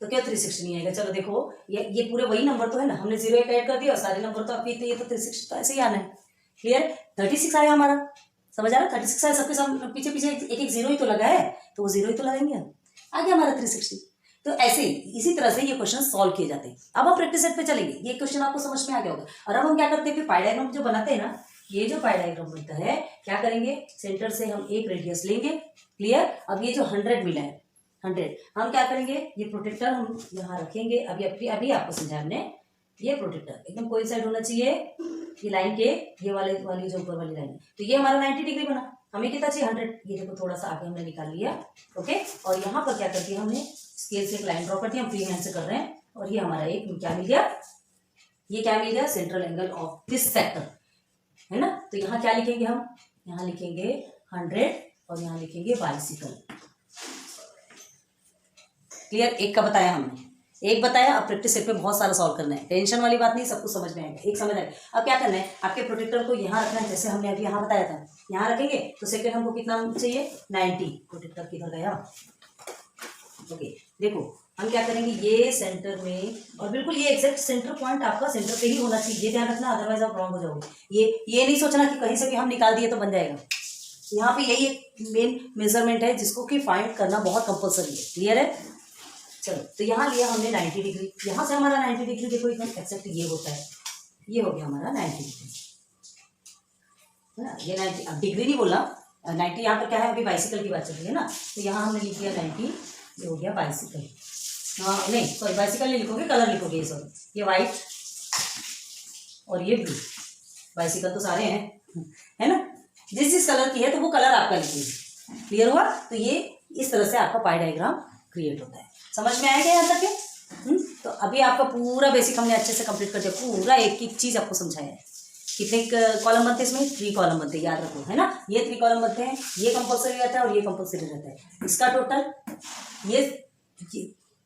तो क्या 360 नहीं आएगा, चलो देखो ये पूरे वही नंबर तो है ना, हमने 0 1 ऐड कर दिया और सारे नंबर तो आपके ये तो 360 तो ऐसे ही आना है, क्लियर। 36 आया हमारा, समझ आ रहा है, 36 आया, सबके सब पीछे पीछे एक एक 0 ही तो लगा है, तो वो 0 ही तो लगाएंगे हम, आ गया हमारा 360। तो ऐसे ही इसी तरह से ये क्वेश्चन सॉल्व किए जाते हैं। अब हम प्रैक्टिस सेट पे चलेंगे, ये क्वेश्चन आपको समझ में आ गया होगा। और अब हम क्या करते हैं, फिर पाई डायग्राम जो बनाते हैं ना, ये जो पाई डायग्राम बनता है, क्या करेंगे, सेंटर से हम एक रेडियस लेंगे, क्लियर। अब ये जो 100 मिला है, 100, हम क्या करेंगे, ये प्रोटेक्टर हम यहाँ रखेंगे। अभी अभी आपको समझाया हमने, ये प्रोटेक्टर एकदम कोई साइड होना चाहिए ये लाइन के, ये वाली जो ऊपर वाली लाइन है। तो ये हमारा 90 डिग्री बना, हमें कितना चाहिए 100, ये देखो थोड़ा सा आगे हमने निकाल लिया, ओके। और यहाँ पर क्या कर दिया हमने, स्केल से एक लाइन ड्रॉ कर दी, हम फ्री हैंड से कर रहे हैं। और ये हमारा एक क्या मिल गया, ये क्या मिल गया, central angle of this sector, है ना। तो यहाँ क्या लिखेंगे हम, यहाँ लिखेंगे 100 और यहाँ लिखेंगे बाइसिकल, क्लियर। एक का बताया हमने, एक बताया। अब प्रैक्टिस सेट पे बहुत सारा सॉल्व करना है, टेंशन वाली बात नहीं, सब कुछ समझ में आएगा, एक समझ आएगा। अब क्या करना है, आपके प्रोटेक्टर को यहाँ रखना है, जैसे हमने अभी यहाँ बताया था, यहाँ रखेंगे। तो सेकंड हमको कितना चाहिए, 90। प्रोटेक्टर किधर गया, ओके। देखो हम क्या करेंगे, ये सेंटर में, और बिल्कुल ये एग्जैक्ट सेंटर पॉइंट आपका सेंटर पे ही होना चाहिए, ये ध्यान रखना, अदरवाइज आप रॉन्ग हो जाओगे। ये नहीं सोचना कि कहीं से भी हम निकाल दिए तो बन जाएगा। यहाँ पे यही एक मेन मेजरमेंट है जिसको कि फाइंड करना बहुत कंपल्सरी है, क्लियर है। चलो, तो यहाँ लिया हमने 90 डिग्री, यहाँ से हमारा 90 डिग्री देखो एकदम एक्जैक्ट ये होता है, ये हो गया हमारा 90 डिग्री, है ना। ये 90, अब डिग्री नहीं बोला, 90 यहाँ पर क्या है, अभी बाइसिकल की बात चल रही है ना। तो यहाँ हमने लिख दिया 90, ये हो गया बाइसिकल। हाँ नहीं सॉरी, बाइसिकल नहीं लिखोगे, कलर लिखोगे, ये सॉरी, ये वाइट और ये ब्लू, बाइसिकल तो सारे हैं, है ना। जिस कलर की है तो वो कलर आपका लिखिए, क्लियर हुआ। तो ये इस तरह से आपका पाई डायग्राम क्रिएट होता है। समझ में आया क्या यहाँ तक के? तो अभी आपका पूरा बेसिक हमने अच्छे से कंप्लीट कर दिया, पूरा एक एक चीज आपको समझाया है। कितने कॉलम बनते हैं इसमें, 3 कॉलम बनते हैं, याद रखो, है ना। ये 3 कॉलम बनते हैं, ये कंपल्सरी रहता है और ये कंपल्सरी रहता है। इसका टोटल, ये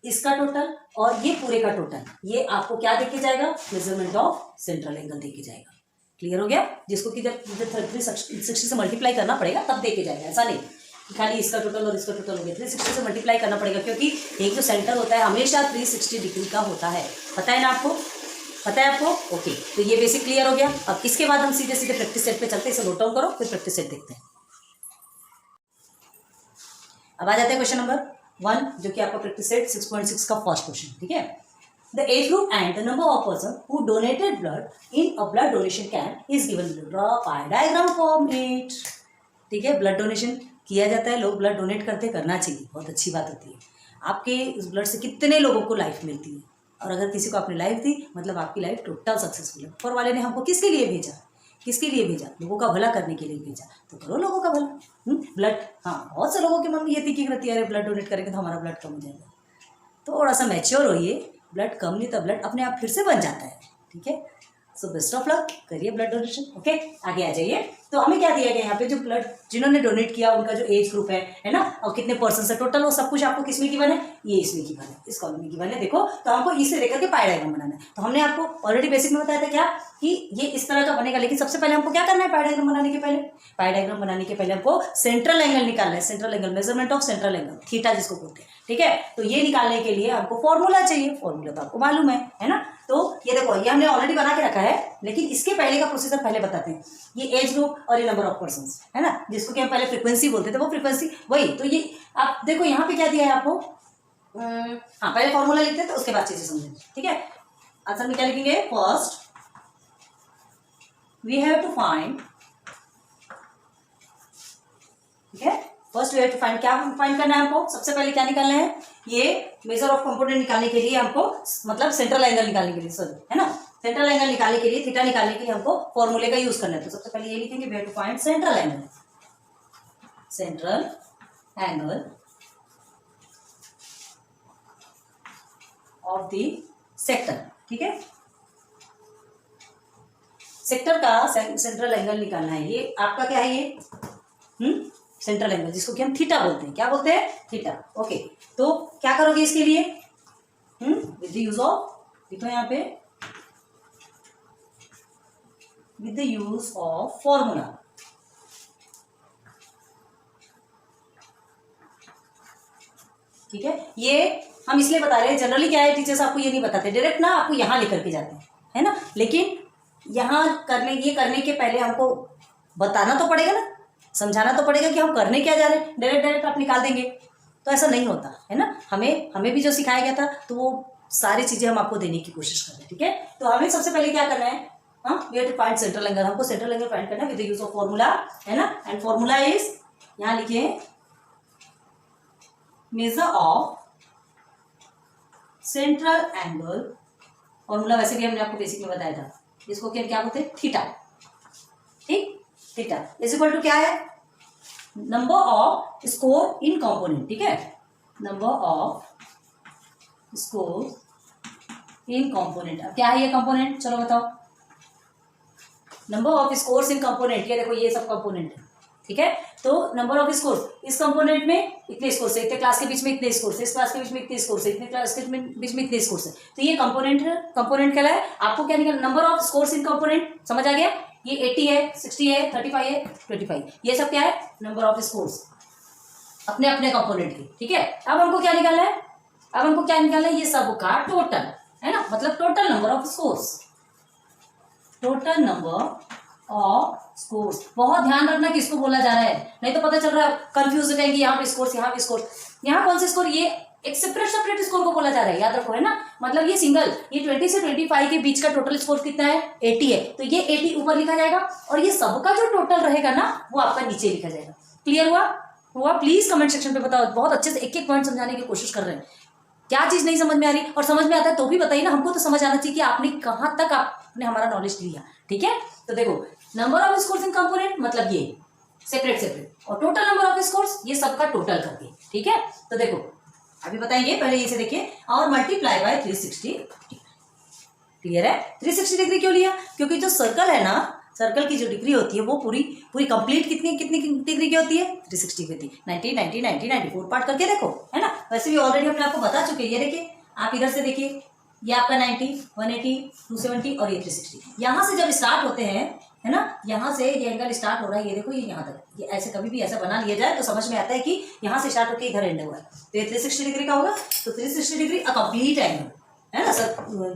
इसका टोटल और ये पूरे का टोटल, ये आपको क्या देके जाएगा, मेजरमेंट ऑफ सेंट्रल एंगल देके जाएगा। क्लियर हो गया, जिसको कि जब 360 से मल्टीप्लाई करना पड़ेगा तब देके जाएगा, ऐसा नहीं खाली इसका टोटल और इसका टोटल हो गया, 360 से मल्टीप्लाई करना पड़ेगा, क्योंकि एक जो सेंटर होता है हमेशा 360 डिग्री का होता है। पता है ना आपको, पता है आपको, ओके। तो ये बेसिक क्लियर हो गया। अब इसके बाद हम सीधे सीधे प्रैक्टिस सेट पे चलते हैं, इसे नोट डाउन करो, फिर प्रैक्टिस सेट देखते हैं। अब आ जाते हैं क्वेश्चन नंबर 1, जो कि आपका प्रैक्टिस सेट 6.6 का फर्स्ट क्वेश्चन, ठीक है। The age group and the number of person who donated blood in a blood donation camp is given below. Draw pie diagram from it. ठीक है, ब्लड डोनेशन किया जाता है, लोग ब्लड डोनेट करते, करना चाहिए, बहुत अच्छी बात होती है। आपके इस ब्लड से कितने लोगों को लाइफ मिलती है, और अगर किसी को आपने लाइफ दी मतलब आपकी लाइफ टोटल सक्सेसफुल है। ऊपर वाले ने हमको किसके लिए भेजा, किसके लिए भेजा, लोगों का भला करने के लिए भेजा, तो करो लोगों का भला। ब्लड, हाँ बहुत से लोगों के मन में ये थिंकिंग रहती है, अरे ब्लड डोनेट करेंगे तो हमारा ब्लड कम हो जाएगा। थोड़ा सा मैच्योर होइए, ब्लड कम नहीं तो ब्लड अपने आप फिर से बन जाता है, ठीक है। सो बेस्ट ऑफ लक, करिए ब्लड डोनेशन, ओके। आगे आ जाइए। तो हमें क्या दिया गया यहाँ पे, जो ब्लड जिन्होंने डोनेट किया उनका जो एज ग्रुप है ना, और कितने पर्सन है टोटल, वो सब कुछ आपको किसमें गिवन है, ये इसमें गिवन है, इस कॉलम में गिवन है। देखो तो हमको इसे लेकर के पाई डायग्राम बनाना है। तो हमने आपको ऑलरेडी बेसिक में बताया था क्या, कि ये इस तरह का बनेगा, लेकिन सबसे पहले हमको क्या करना है, पाई डायग्राम बनाने के पहले, पाई डायग्राम बनाने के पहले हमको सेंट्रल एंगल निकालना है। Central angle, measurement of central angle, theta जिसको बोलते हैं, ठीक है। तो ये निकालने के लिए हमको फॉर्मूला चाहिए, फॉर्मूला तो आपको मालूम है ना। तो ये देखो, ये हमने ऑलरेडी बना के रखा है, लेकिन इसके पहले का प्रोसीजर पहले बताते हैं। ये एज ग्रुप और ये नंबर ऑफ पर्संस, है ना, जिसको कि हम पहले फ्रीक्वेंसी बोलते थे, वो फ्रीक्वेंसी वही। तो ये आप देखो यहाँ पे क्या दिया है आपको, हाँ पहले फॉर्मूला लिखते हैं तो उसके बाद चीजें समझेंगे, ठीक है। आंसर में क्या लिखेंगे, first we have to find, ठीक है, first we have to find, क्या फाइंड करना है हमको, सबसे पहले क्या निकालना है, ये मेजर ऑफ कंपोनेंट निकालने के लिए हमको, मतलब सेंट्रल एंगल निकालने के लिए, सॉरी, है ना, सेंट्रल एंगल निकालने के लिए, थीटा निकालने के लिए हमको फॉर्मूले का यूज करना है। तो सबसे पहले ये लिखेंगे, we have to find central angle, central angle of the sector, ठीक है। सेक्टर का सेंट्रल एंगल निकालना है, ये आपका क्या है, ये सेंट्रल एंगल, जिसको कि हम थीटा बोलते हैं, क्या बोलते हैं, थीटा, ओके। तो क्या करोगे इसके लिए, विद द यूज ऑफ, लिखो यहाँ पे, with the use of formula, ठीक है। ये हम इसलिए बता रहे हैं, जनरली क्या है, टीचर्स आपको ये नहीं बताते डायरेक्ट ना, आपको यहाँ लेकर के जाते हैं, है ना। लेकिन यहाँ ये करने के पहले हमको बताना तो पड़ेगा ना, समझाना तो पड़ेगा कि हम करने क्या जा रहे हैं। डायरेक्ट आप निकाल देंगे तो ऐसा नहीं होता है ना। हमें भी जो सिखाया गया था तो वो सारी चीजें हम आपको देने की कोशिश कर रहे हैं, ठीक है। तो हमें सबसे पहले क्या करना है, we have to find central angle. हमको सेंट्रल एंगल फाइंड करना है with the use of formula, है ना। एंड फॉर्मूला इज, यहां लिखिए, measure of central angle. Formula वैसे भी हमने आपको बेसिक में बताया था, इसको क्या बोलते हैं, थीटा, ठीक। थीटा इज इक्वल टू क्या है, number off score in component, ठीक है। Number off score in component. अब क्या है ये कंपोनेंट, चलो बताओ। Number of scores in component, ये देखो ये सब कंपोनेंट है, ठीक है। तो नंबर ऑफ स्कोर्स, इस कंपोनेंट में इतने स्कोर्स है, इतने क्लास के बीच में इतने स्कोर्स है, इस क्लास के बीच में इतने स्कोर्स है, इतने क्लास के बीच में इतने स्कोर्स है। तो ये कंपोनेंट कहलाए। आपको क्या निकला, number of scores in component, समझ आ गया। ये 80 है, 60 है, 35 है, 25, ये सब क्या है, नंबर ऑफ स्कोर्स अपने अपने कंपोनेंट के, ठीक है। अब हमको क्या निकालना है, ये सब का टोटल, है ना, मतलब total number of scores, total number of scores. बहुत ध्यान रखना कि इसको बोला जा रहा है, नहीं तो पता चल रहा है कंफ्यूज हो जाएंगे, यहाँ पे स्कोर्स, यहाँ पे स्कोर्स, यहाँ कौन से स्कोर, ये एक सेपरेट स्कोर को बोला जा रहा है, याद रखो, है ना। मतलब ये सिंगल, ये 20 से 25 के बीच का टोटल स्कोर कितना है, 80 है, तो ये 80 ऊपर लिखा जाएगा, और ये सबका जो टोटल रहेगा ना वो आपका नीचे लिखा जाएगा। क्लियर हुआ? प्लीज कमेंट सेक्शन पे बताओ, बहुत अच्छे से एक एक पॉइंट समझाने की कोशिश कर रहे हैं। क्या चीज नहीं समझ में आ रही, और समझ में आता है तो भी बताइए ना, हमको तो समझ आना चाहिए कि आपने कहाँ तक आपने हमारा नॉलेज लिया, ठीक है। तो देखो, number of scores in component मतलब ये सेपरेट, और टोटल नंबर ऑफ स्कोर्स ये सबका टोटल करके, ठीक है। तो देखो अभी बताएंगे, पहले इसे देखिए, और मल्टीप्लाई बाय 360। क्लियर है? 360 डिग्री क्यों लिया, क्योंकि जो सर्कल है ना, सर्कल की जो डिग्री होती है वो पूरी कंप्लीट कितनी डिग्री की होती है, 360 की होती है। 90 90 90 94 पार्ट करके देखो, है ना। वैसे भी ऑलरेडी हमने आपको बता चुके हैं, ये देखिए, आप इधर से देखिए, ये आपका 90, 180, 270 और ये 360। यहाँ से जब स्टार्ट होते हैं, है ना, यहाँ से ये एंगल स्टार्ट हो रहा है, ये देखो, ये यहाँ तक, ये ऐसे कभी भी ऐसा बना लिया जाए तो समझ में आता है कि यहाँ से स्टार्ट होकर इधर एंड हुआ है, तो ये 360 डिग्री का होगा। तो 360 डिग्री अ कंप्लीट एंगल, है ना सर,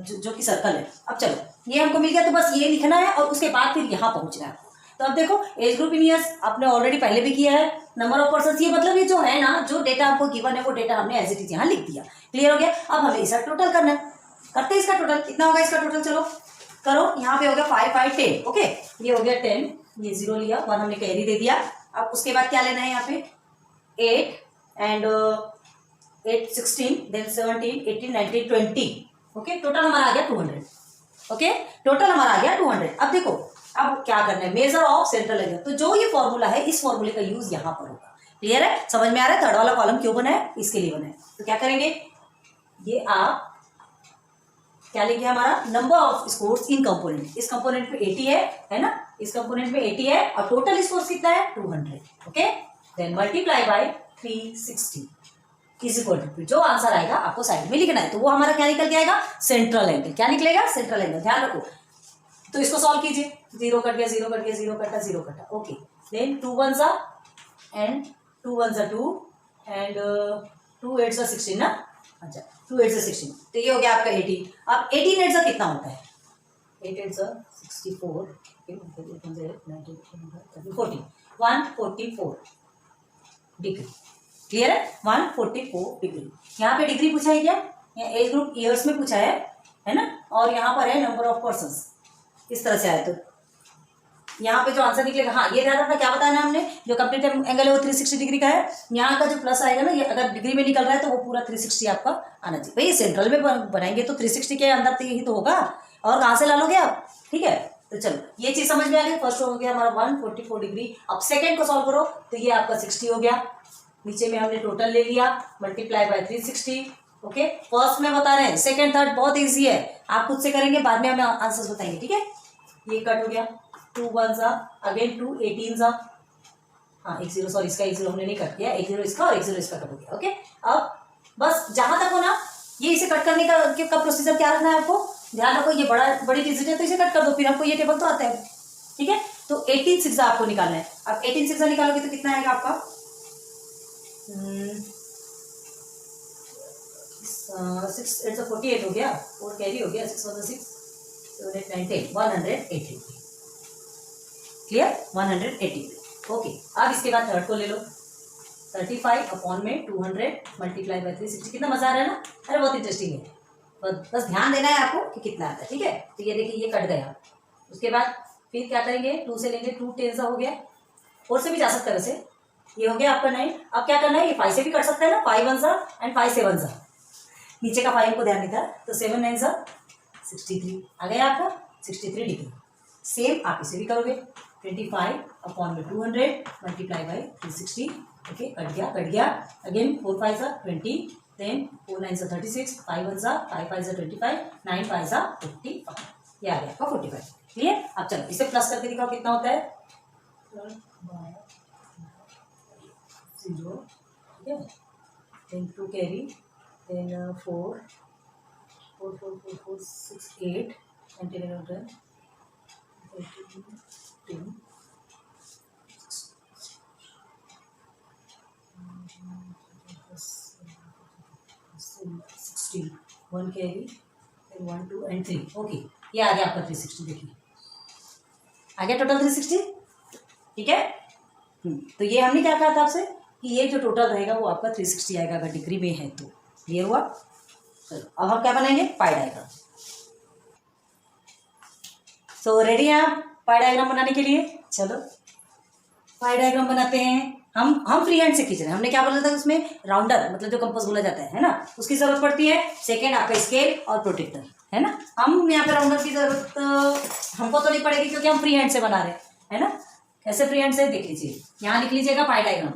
जो कि सर्कल है। अब चलो, ये हमको मिल गया, तो बस ये लिखना है और उसके बाद फिर यहाँ पहुंचना है। तो अब देखो, एज ग्रुप इन ईयर्स आपने ऑलरेडी पहले भी किया है। नंबर ऑफ पर्सन, ये मतलब ये जो है ना, जो डेटा आपको गिवन है वो डेटा हमने एज इट इज यहाँ लिख दिया। क्लियर हो गया? अब हमें इसका टोटल करना है, करते हैं इसका टोटल। कितना होगा इसका टोटल, चलो करो। यहाँ पे हो गया 5 5 10, ओके, ये हो गया 10, ये 0 लिया, 1 हमने कैरी दे दिया। अब उसके बाद क्या लेना है, यहाँ पे 8 एंड 8 16, देन 17 18 19 20, ओके, टोटल हमारा आ गया 200, ओके, टोटल हमारा आ गया 200। अब देखो, अब क्या करना है, मेजर ऑफ सेंट्रल एंगल। तो जो ये फॉर्मूला है, इस फॉर्मूले का यूज यहाँ पर होगा। क्लियर है? समझ में आ रहा है? थर्ड वाला कॉलम क्यों बना है, इसके लिए बना है। तो क्या करेंगे, ये आप क्या लिखे, हमारा number of scores in component, इस कंपोनेंट पे 80 है ना, इस कंपोनेंट में 80 है, और टोटल स्कोर्स कितना है, 200, okay. Then multiply by 360 is equal to, जो आंसर आएगा आपको साइड में लिखना है। तो वो हमारा क्या निकल के आएगा, सेंट्रल एंगल। क्या निकलेगा, सेंट्रल एंगल। ध्यान रखो, तो इसको सॉल्व कीजिए। 0 कट गया, 0 कट गया, 0 कटा, 0 कटा, ओके। देन 2 1 सा एंड 2 1 सा 2 एंड 2 8 सा 16 ना, अच्छा 2 8 सा 16, तो ये हो गया आपका 18। अब 18 8 सा कितना होता है, 8 8 सा 64, 144 डिग्री। क्लियर है? 144 डिग्री। यहाँ पे डिग्री पूछा है क्या, यहाँ एज ग्रुप ईयर्स में पूछा है ना, और यहाँ पर है नंबर ऑफ पर्संस। इस तरह से आया तो यहाँ पे जो आंसर निकलेगा, हाँ ये ध्यान रखना, क्या बताया ना हमने, जो कंप्लीट एंगल है वो 360 डिग्री का है। यहाँ का जो प्लस आएगा ना, ये अगर डिग्री में निकल रहा है तो वो पूरा 360 आपका आना चाहिए। भाई सेंट्रल में बनाएंगे तो 360 के अंदर तो यही तो होगा, और कहाँ से ला लोगे आप, ठीक है। तो चलो, ये चीज समझ में आ गई। फर्स्ट हो गया हमारा 144 डिग्री। अब सेकेंड को सॉल्व करो, तो ये आपका 60 हो गया, नीचे में हमने टोटल ले लिया, मल्टीप्लाई बाय 360, ओके। फर्स्ट में बता रहे हैं, सेकेंड थर्ड बहुत ईजी है, आप खुद से करेंगे, बाद में हमें आंसर्स बताएंगे, ठीक है। ये कट हो गया, 2 1 सा, अगेन 2 18 सा, हाँ 1 0, सॉरी इसका 1 0 हमने नहीं कट किया, 1 0 इसका और 1 0 इसका कट हो गया, ओके। अब बस जहां तक हो ना, ये इसे कट करने का प्रोसीजर क्या रखना है आपको, ध्यान रखो, ये बड़ी डिजिट है तो इसे कट कर दो, फिर आपको ये टेबल तो आता है, ठीक है। तो 18 6 आपको निकालना है। अब 18 6 निकालोगे तो कितना आएगा आपका, 6 8 48 हो गया, 4 कैरी हो गया, 6 1 6 7 8 9 10, 180। Clear, 180, okay. अब इसके बाद थर्ड को ले लो, 35 अपॉन में 200 मल्टीप्लाई बाई 360। कितना मजा आ रहा है ना? अरे बहुत इंटरेस्टिंग है। बस ध्यान देना है आपको कि कितना आता है, ठीक है। तो ये देखिए ये कट गया। उसके बाद फिर क्या करेंगे, 2 से लेंगे, 2 10 हो गया, 4 से भी जा सकता है वैसे। ये हो गया आपका 9। अब क्या करना है, ये 5 से भी कट सकता है ना, 5 1 सा एंड 5 7 सा, नीचे का 5 को ध्यान देता है, तो 7 9 सा 63 आ गया आपका 63 डिग्री। सेम आप इसे भी करोगे, 25 अपॉन में 200 मल्टीप्लाई बाई 360। ओके, कट गया। अगेन 4 5 सा 20, देन 4 9 सा 36, 5 1 सा 5 5 सा 25, 9 5 सा 55। ये आ गया आपका 45। क्लियर? अब चलो इसे प्लस करके दिखाओ कितना होता है। 0, ठीक है, then 2 carry, then 4 4 4 4 4 6 8 and 10 11 10 16 1 carry, then 1 2 and 3। Okay, ये आ गया आपका 360। देखिए आ गया टोटल 360, ठीक है। तो ये हमने क्या कहा था आपसे कि ये जो टोटल रहेगा वो आपका 360 आएगा अगर डिग्री में है तो। क्लियर हुआ? चलो अब हम क्या बनाएंगे, पाई डायग्राम। सो रेडी हैं आप पाई डायग्राम बनाने के लिए? चलो पाई डायग्राम बनाते हैं। हम फ्री हैंड से खींच रहे हैं। हमने क्या बोला था उसमें, राउंडर मतलब जो कंपास बोला जाता है ना, उसकी जरूरत पड़ती है। सेकेंड आपका स्केल और प्रोटेक्टर, है ना। हम यहाँ पे राउंडर की जरूरत हमको तो नहीं पड़ेगी क्योंकि हम फ्री हैंड से बना रहे हैं, है ना। कैसे फ्री हैंड से देख लीजिए, यहाँ लिख लीजिएगा पाई डायग्राम।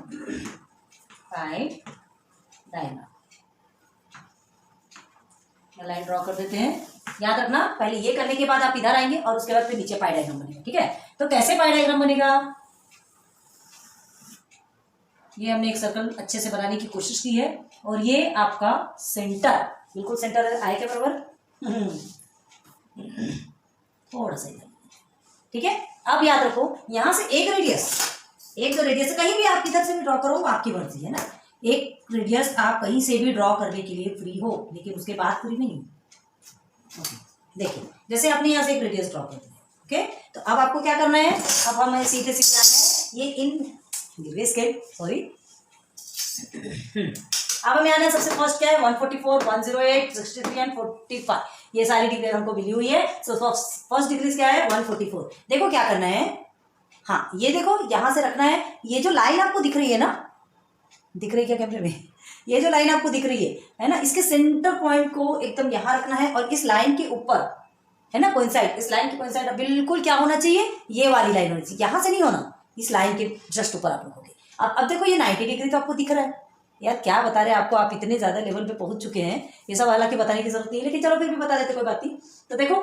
पाई डायग्राम लाइन ड्रॉ कर देते हैं। याद रखना पहले ये करने के बाद आप इधर आएंगे और उसके बाद फिर नीचे पाई डायग्राम बनेगा, ठीक है। तो कैसे पाई डायग्राम बनेगा, ये हमने एक सर्कल अच्छे से बनाने की कोशिश की है और ये आपका सेंटर बिल्कुल सेंटर आए के बराबर, थोड़ा सा इधर, ठीक है। अब याद रखो यहाँ से एक जो रेडियस है, कहीं भी आप किधर से भी ड्रॉ करो आपकी मर्जी है ना। एक रेडियस आप कहीं से भी ड्रॉ करने के लिए फ्री हो, लेकिन उसके बाद पूरी नहीं। देखिए जैसे आपने यहाँ से एक रेडियस ड्रॉ कर दिया, ओके। तो अब आपको क्या करना है, अब हमें सीधे सीधे आना है, ये इन स्केल सॉरी। अब हमें आना है, सबसे फर्स्ट क्या है, 144 108 63 एंड 45। ये सारी डिग्री हमको मिली हुई है। सो फर्स्ट डिग्री क्या है, 144। देखो क्या करना है, हाँ ये देखो यहां से रखना है। ये जो लाइन आपको दिख रही है ना, दिख रही है क्या कैमरे में, ये जो लाइन आपको दिख रही है ना, इसके सेंटर पॉइंट को एकदम यहां रखना है और इस लाइन के ऊपर है ना कोइंसाइड, इस लाइन के कोइंसाइड बिल्कुल क्या होना चाहिए, ये वाली लाइन होनी चाहिए। यहां से नहीं होना, इस लाइन के जस्ट ऊपर आप रखोगे। अब देखो ये 90 डिग्री तो आपको दिख रहा है। यार क्या बता रहे हैं आपको, आप इतने ज्यादा लेवल पे पहुंच चुके हैं, ये सब हालांकि बताने की जरूरत नहीं है, लेकिन चलो फिर भी बता देते, कोई बात नहीं। तो देखो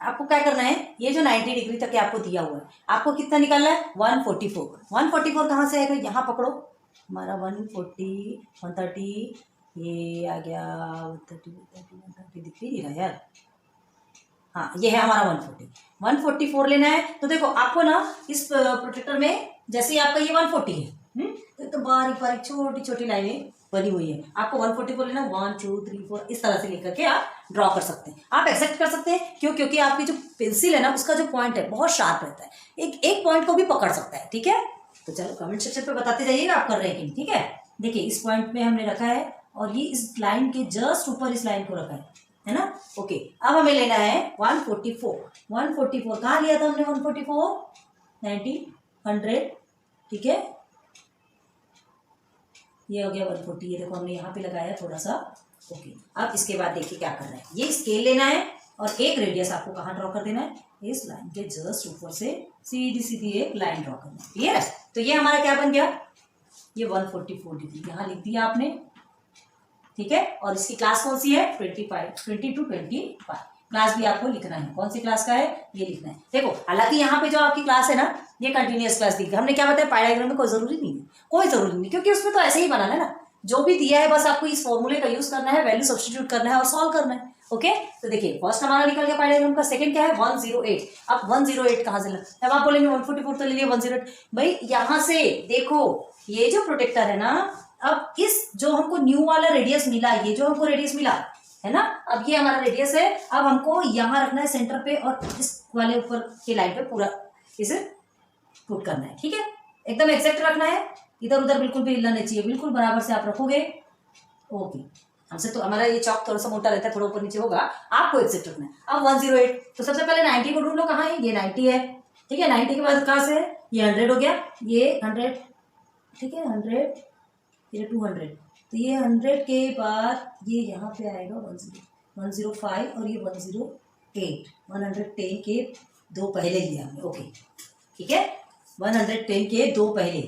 आपको क्या करना है, ये जो 90 डिग्री तक आपको दिया हुआ है, आपको कितना निकालना है, 144। 144 कहाँ से आएगा, यहाँ पकड़ो हमारा 140 130, ये आ गया 130 दिख ही नहीं रहा यार, हाँ ये है हमारा 144 लेना है। तो देखो आपको ना इस प्रोटेक्टर में जैसे ही आपका ये 140 है, तो बारीक बारीक छोटी छोटी लाइनें बनी हुई है। आपको 144 लेना, 1 2 3 4 इस तरह से लेकर के आप ड्रॉ कर सकते हैं। आप एक्सेप्ट कर सकते हैं, क्यों, क्योंकि आपकी जो पेंसिल है ना उसका जो पॉइंट है बहुत शार्प रहता है, एक पॉइंट को भी पकड़ सकता है, ठीक है। तो चलो कमेंट सेक्शन पे बताते जाइएगा आप कर रहे हैं कि नहीं, ठीक है। देखिए इस पॉइंट में हमने रखा है और ये इस लाइन के जस्ट ऊपर इस लाइन को रखा है ना। ओके, अब हमें लेना है 144 कहाँ लिया था हमने, 144 90 100, ठीक है। ये हो गया 140, ये देखो हमने यहाँ पे लगाया थोड़ा सा। ओके, अब इसके बाद देखिए क्या करना है, ये स्केल लेना है और एक रेडियस आपको कहाँ ड्रॉ कर देना है, इस लाइन के जस्ट ऊपर से सीधी सीधी एक लाइन ड्रॉ करना है। क्लियर है? तो ये हमारा क्या बन गया, ये 144 डिग्री यहाँ लिख दिया आपने, ठीक है। और इसकी क्लास कौन सी है, 25 20 to 25। क्लास भी आपको लिखना है, कौन सी क्लास का है ये लिखना है। देखो हालांकि यहाँ पे जो आपकी क्लास है ना, ये कंटिन्यूअस क्लास दी, हमने क्या बताया, पाई डायग्राम में कोई जरूरी नहीं है, कोई जरूरी नहीं, क्योंकि उसमें तो ऐसे ही बनाना है ना, जो भी दिया है बस आपको इस फॉर्मूले का यूज करना है, वैल्यू सब्स्टिट्यूट करना है और सॉल्व करना है। ओके, तो देखिए फर्स्ट हमारा निकल गया पाई डायग्राम का। सेकंड क्या है, 108। अब 108 कहाँ से लगा, अब आप बोलेंगे 144 तो ले लिया, 108 भाई यहाँ से देखो, ये जो प्रोटेक्टर है ना, अब इस जो हमको न्यू वाला रेडियस मिला, ये जो हमको रेडियस मिला है ना, अब ये हमारा रेडियस है। अब हमको यहाँ रखना है सेंटर पे और इस वाले ऊपर की लाइन पे पूरा इसे पुट करना है, ठीक है, एकदम एग्जैक्ट रखना है। इधर उधर बिल्कुल भी हिलना नहीं चाहिए, बिल्कुल बराबर से आप रखोगे। ओके, हमसे तो हमारा ये चौक थोड़ा सा मोटा रहता है, थोड़ा ऊपर नीचे होगा, आपको एक्सेप्ट रखना है। अब 108, तो सबसे पहले 90 को ढूंढ लो, कहाँ है, ये 90 है, ठीक है। 90 के बाद कहाँ से है, ये 100 हो गया, ये 100, ठीक है, 100, ये 200, तो ये 100 के बाद ये यहाँ पे आएगा 105 और ये 108, 110 के दो पहले लिया हमने, ओके, ठीक है, 110 के दो पहले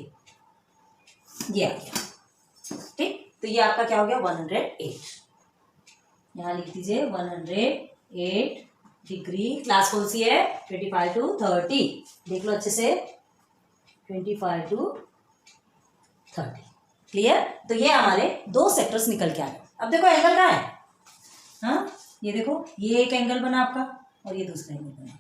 ये आ गया, ठीक। तो ये आपका क्या हो गया, 108, यहाँ लिख दीजिए 108 डिग्री। क्लास कौन सी है, 25 to 30, देख लो अच्छे से, 25 to 30, क्लियर। तो ये हमारे दो सेक्टर्स निकल के आ गए। अब देखो एंगल कहाँ है, हाँ ये देखो, ये एक एंगल बना आपका और ये दूसरा एंगल बना,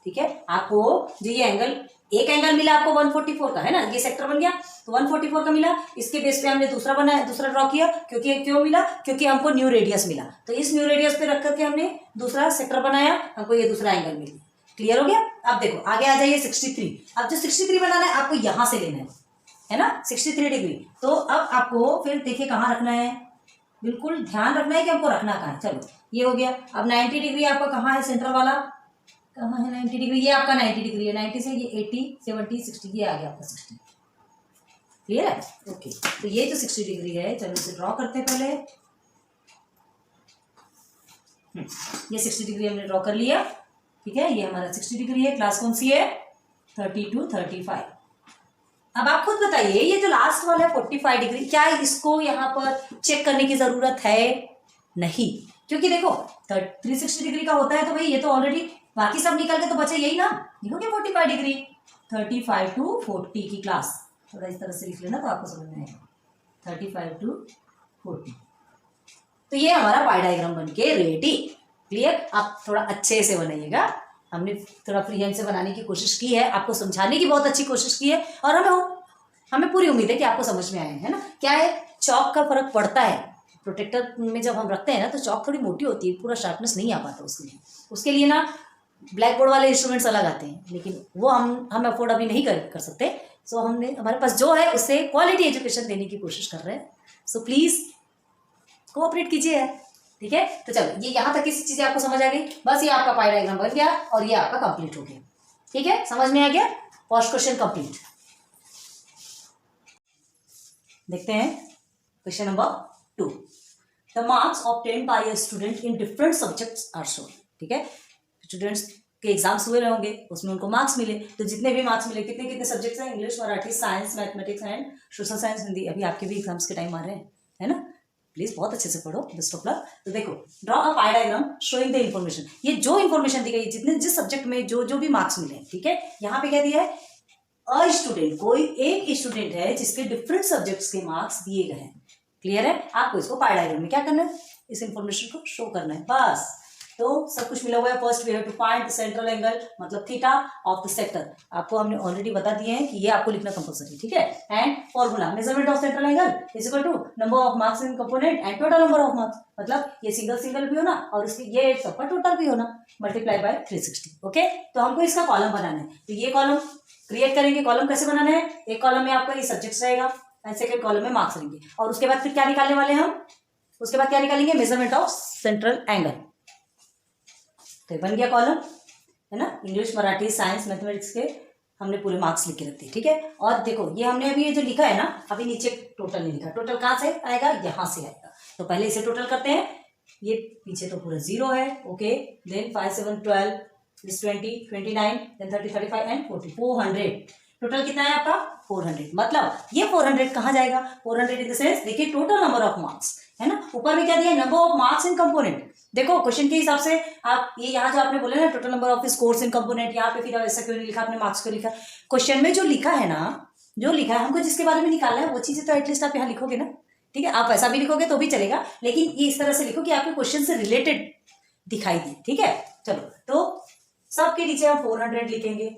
ठीक है। आपको जो ये एंगल, एक एंगल मिला आपको 144 का, है ना, ये सेक्टर बन गया, तो 144 का मिला, इसके बेस पे हमने दूसरा बनाया, दूसरा ड्रॉ किया, क्योंकि क्यों मिला, क्योंकि हमको न्यू रेडियस मिला, तो इस न्यू रेडियस पे रख करके हमने दूसरा सेक्टर बनाया, हमको ये दूसरा एंगल मिल गया, क्लियर हो गया। अब देखो आगे आ जाइए 63। अब जो 63 बनाना है आपको यहाँ से लेना है ना, 63 डिग्री। तो अब आपको फिर देखिए कहाँ रखना है, बिल्कुल ध्यान रखना है कि हमको रखना कहाँ है। चलो ये हो गया। अब 90 डिग्री आपका कहाँ है, सेंटर वाला कहाँ है, 90 डिग्री, ये आपका 90 डिग्री है, 90 से ये 80, 70, 60, ये आ गया आपका 60, क्लियर है, ओके। तो ये जो 60 डिग्री है, चलो इसे ड्रॉ करते हैं पहले। ये 60 डिग्री हमने ड्रॉ कर लिया, ठीक है, ये हमारा 60 डिग्री है। क्लास कौन सी है, 30 to 35। अब आप खुद बताइए, ये जो लास्ट वाला है 45 डिग्री, क्या इसको यहाँ पर चेक करने की जरूरत है, नहीं, क्योंकि देखो 360 डिग्री का होता है, तो भाई ये तो ऑलरेडी बाकी सब निकल के तो बचे यही ना, ये हो गया 45 डिग्री। 35 to 40 की क्लास, थोड़ा इस तरह से लिख लेना तो आपको समझ में आएगा, 35 to 40। तो ये हमारा पाई डायग्राम बन के रेडी, क्लियर। आप थोड़ा अच्छे से बनाइएगा, हमने थोड़ा फ्री हैंड से बनाने की कोशिश की है, आपको समझाने की बहुत अच्छी कोशिश की है, और हमें पूरी उम्मीद है कि आपको समझ में आया है ना। क्या है, चौक का फर्क पड़ता है, प्रोटेक्टर में जब हम रखते हैं ना तो चौक थोड़ी मोटी होती है, पूरा शार्पनेस नहीं आ पाता उसके लिए ना ब्लैक बोर्ड वाले इंस्ट्रूमेंट्स अलग आते हैं, लेकिन वो हम अफोर्ड अभी नहीं कर सकते। सो हमारे पास जो है उससे क्वालिटी एजुकेशन देने की कोशिश कर रहे हैं, सो प्लीज़ कोऑपरेट कीजिए, ठीक है। तो चलो ये यहाँ तक की चीज़ें आपको समझ आ गई, बस ये आपका पाई डायग्राम बन गया और ये आपका कंप्लीट हो गया, ठीक है, समझ में आ गया। First question complete. देखते हैं question number 2। The marks obtained by a student in different subjects are shown, ठीक है। स्टूडेंट्स के एग्जाम्स हुए होंगे, उसमें उनको मार्क्स मिले, तो जितने भी मार्क्स मिले, कितने कितने सब्जेक्ट्स हैं, English, Marathi, science, mathematics and social science, Hindi. अभी आपके भी एग्जाम्स के टाइम आ रहे हैं, है ना, प्लीज बहुत अच्छे से पढ़ो, बेस्ट ऑफ लक। तो देखो, draw a pie diagram showing the information, ये जो इन्फॉर्मेशन दी गई, जितने जिस सब्जेक्ट में जो भी मार्क्स मिले, ठीक है। यहाँ पे क्या दिया है, अ स्टूडेंट, कोई एक स्टूडेंट है जिसके डिफरेंट सब्जेक्ट्स के मार्क्स दिए गए हैं, क्लियर है। आपको इसको पाई डायग्राम में क्या करना है, इस इंफॉर्मेशन को शो करना है, बस। तो सब कुछ मिला हुआ है। First we have to find the central angle, मतलब थीटा ऑफ द सेक्टर, आपको हमने ऑलरेडी बता दिए हैं कि ये आपको लिखना कंपलसरी, ठीक है। And formula, measurement of central angle is equal to number of marks in component and total number of marks, मतलब ये सिंगल भी होना और इसके ये सबका टोटल भी होना, मल्टीप्लाई बाय 360, ओके। तो हमको इसका कॉलम बनाना है, तो ये कॉलम क्रिएट करेंगे। कॉलम कैसे बनाना है, एक कॉलम में आपका ये सब्जेक्ट्स रहेगा एंड सेकंड कॉलम में मार्क्स रहेंगे, और उसके बाद फिर क्या निकालने वाले हैं हम, उसके बाद क्या निकालेंगे, मेजरमेंट ऑफ सेंट्रल एंगल। तो बन गया कॉलम, है ना। इंग्लिश, मराठी, साइंस, मैथमेटिक्स के हमने पूरे मार्क्स लिख के रखते हैं, ठीक है। और देखो ये हमने अभी ये जो लिखा है ना, अभी नीचे टोटल नहीं लिखा, टोटल कहाँ से आएगा, यहाँ से आएगा। तो पहले इसे टोटल करते हैं, ये पीछे तो पूरा 0 है, okay. Then 5 7 12 20 29 then 30 35 and 40, 400 total कितना है आपका, 400। मतलब ये 400 कहाँ जाएगा, 400 इन द सेंस, देखिए टोटल नंबर ऑफ मार्क्स, है ना। ऊपर में क्या दिया, number of marks in component. देखो क्वेश्चन के हिसाब से आप ये यहाँ जो आपने बोले ना, total number of scores in component, यहाँ पे फिर ऐसा क्यों नहीं लिखा आपने, मार्क्स क्यों लिखा। क्वेश्चन में जो लिखा है ना, जो लिखा है, हमको जिसके बारे में निकालना है वो चीजें तो एटलीस्ट आप यहाँ लिखोगे ना, ठीक है। आप ऐसा भी लिखोगे तो भी चलेगा, लेकिन ये इस तरह से लिखो कि आपके क्वेश्चन से रिलेटेड दिखाई दे, ठीक है। चलो, तो सबके नीचे हम 400 लिखेंगे,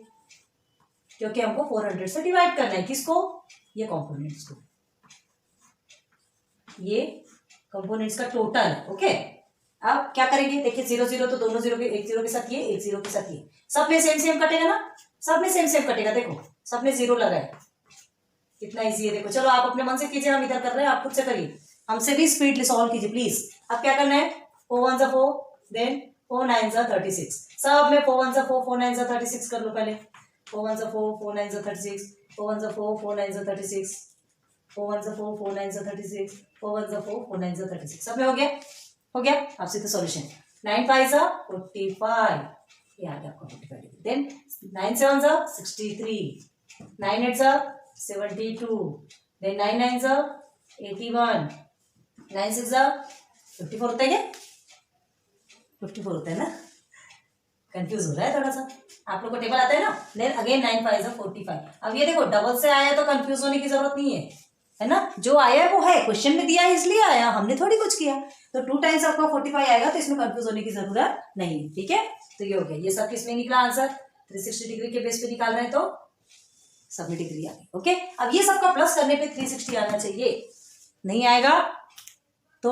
क्योंकि हमको 400 से डिवाइड करना है, किसको, ये कंपोनेंट्स को, ये कंपोनेंट्स का टोटल, ओके। अब क्या करेंगे, देखिए 0 0 तो दोनों 0 के, एक 0 के साथ ये, एक 0 के साथ ये, सब में सेम सेम कटेगा ना, सब में सेम सेम कटेगा। देखो सब में 0 लगा है, कितना इजी है देखो। चलो आप अपने मन से कीजिए, हम इधर कर रहे हैं, आप खुद से करिए, हमसे भी स्पीडली सॉल्व कीजिए प्लीज। अब क्या करना है, 4 1 जा 4, देन 4 9 जा 36, सब में 4 1 जा 4, 4 9 जा 36 कर लो पहले। 4 1 जा 4, 4 9 जा 36, 4 1 जा 4, 4 9 जा 36, 4 1 जा 4, 4 9 जा 36, 4 1 जा 4, 4 9 जा 36, सब में हो गया? हो गया। अब सीधे सॉल्यूशन, 9 5 जा 45, ये आ गया आपका 45 डिग्री। देन 9 7 जा 63, 9 8 जा 72, देन 9 9 जा 81, 9 6 जा 54 होता है क्या? 54 होता है ना, कंफ्यूज हो रहा है थोड़ा सा, आप लोग को टेबल आता है ना। देन अगेन 9 5 जा 45। अब ये देखो डबल से आया तो कंफ्यूज होने की जरूरत नहीं है ना, जो आया वो है, क्वेश्चन में दिया है इसलिए आया, हमने थोड़ी कुछ किया। तो 2 टाइम्स आपका 45 आएगा, तो इसमें कंफ्यूज होने की जरूरत नहीं है, ठीक है। तो ये हो गया, ये सब किसमें निकला आंसर, 360 डिग्री के बेस पे निकाल रहे हैं तो सब में डिग्री आ गई। ओके, अब ये सबका प्लस करने पे 360 आना चाहिए, नहीं आएगा तो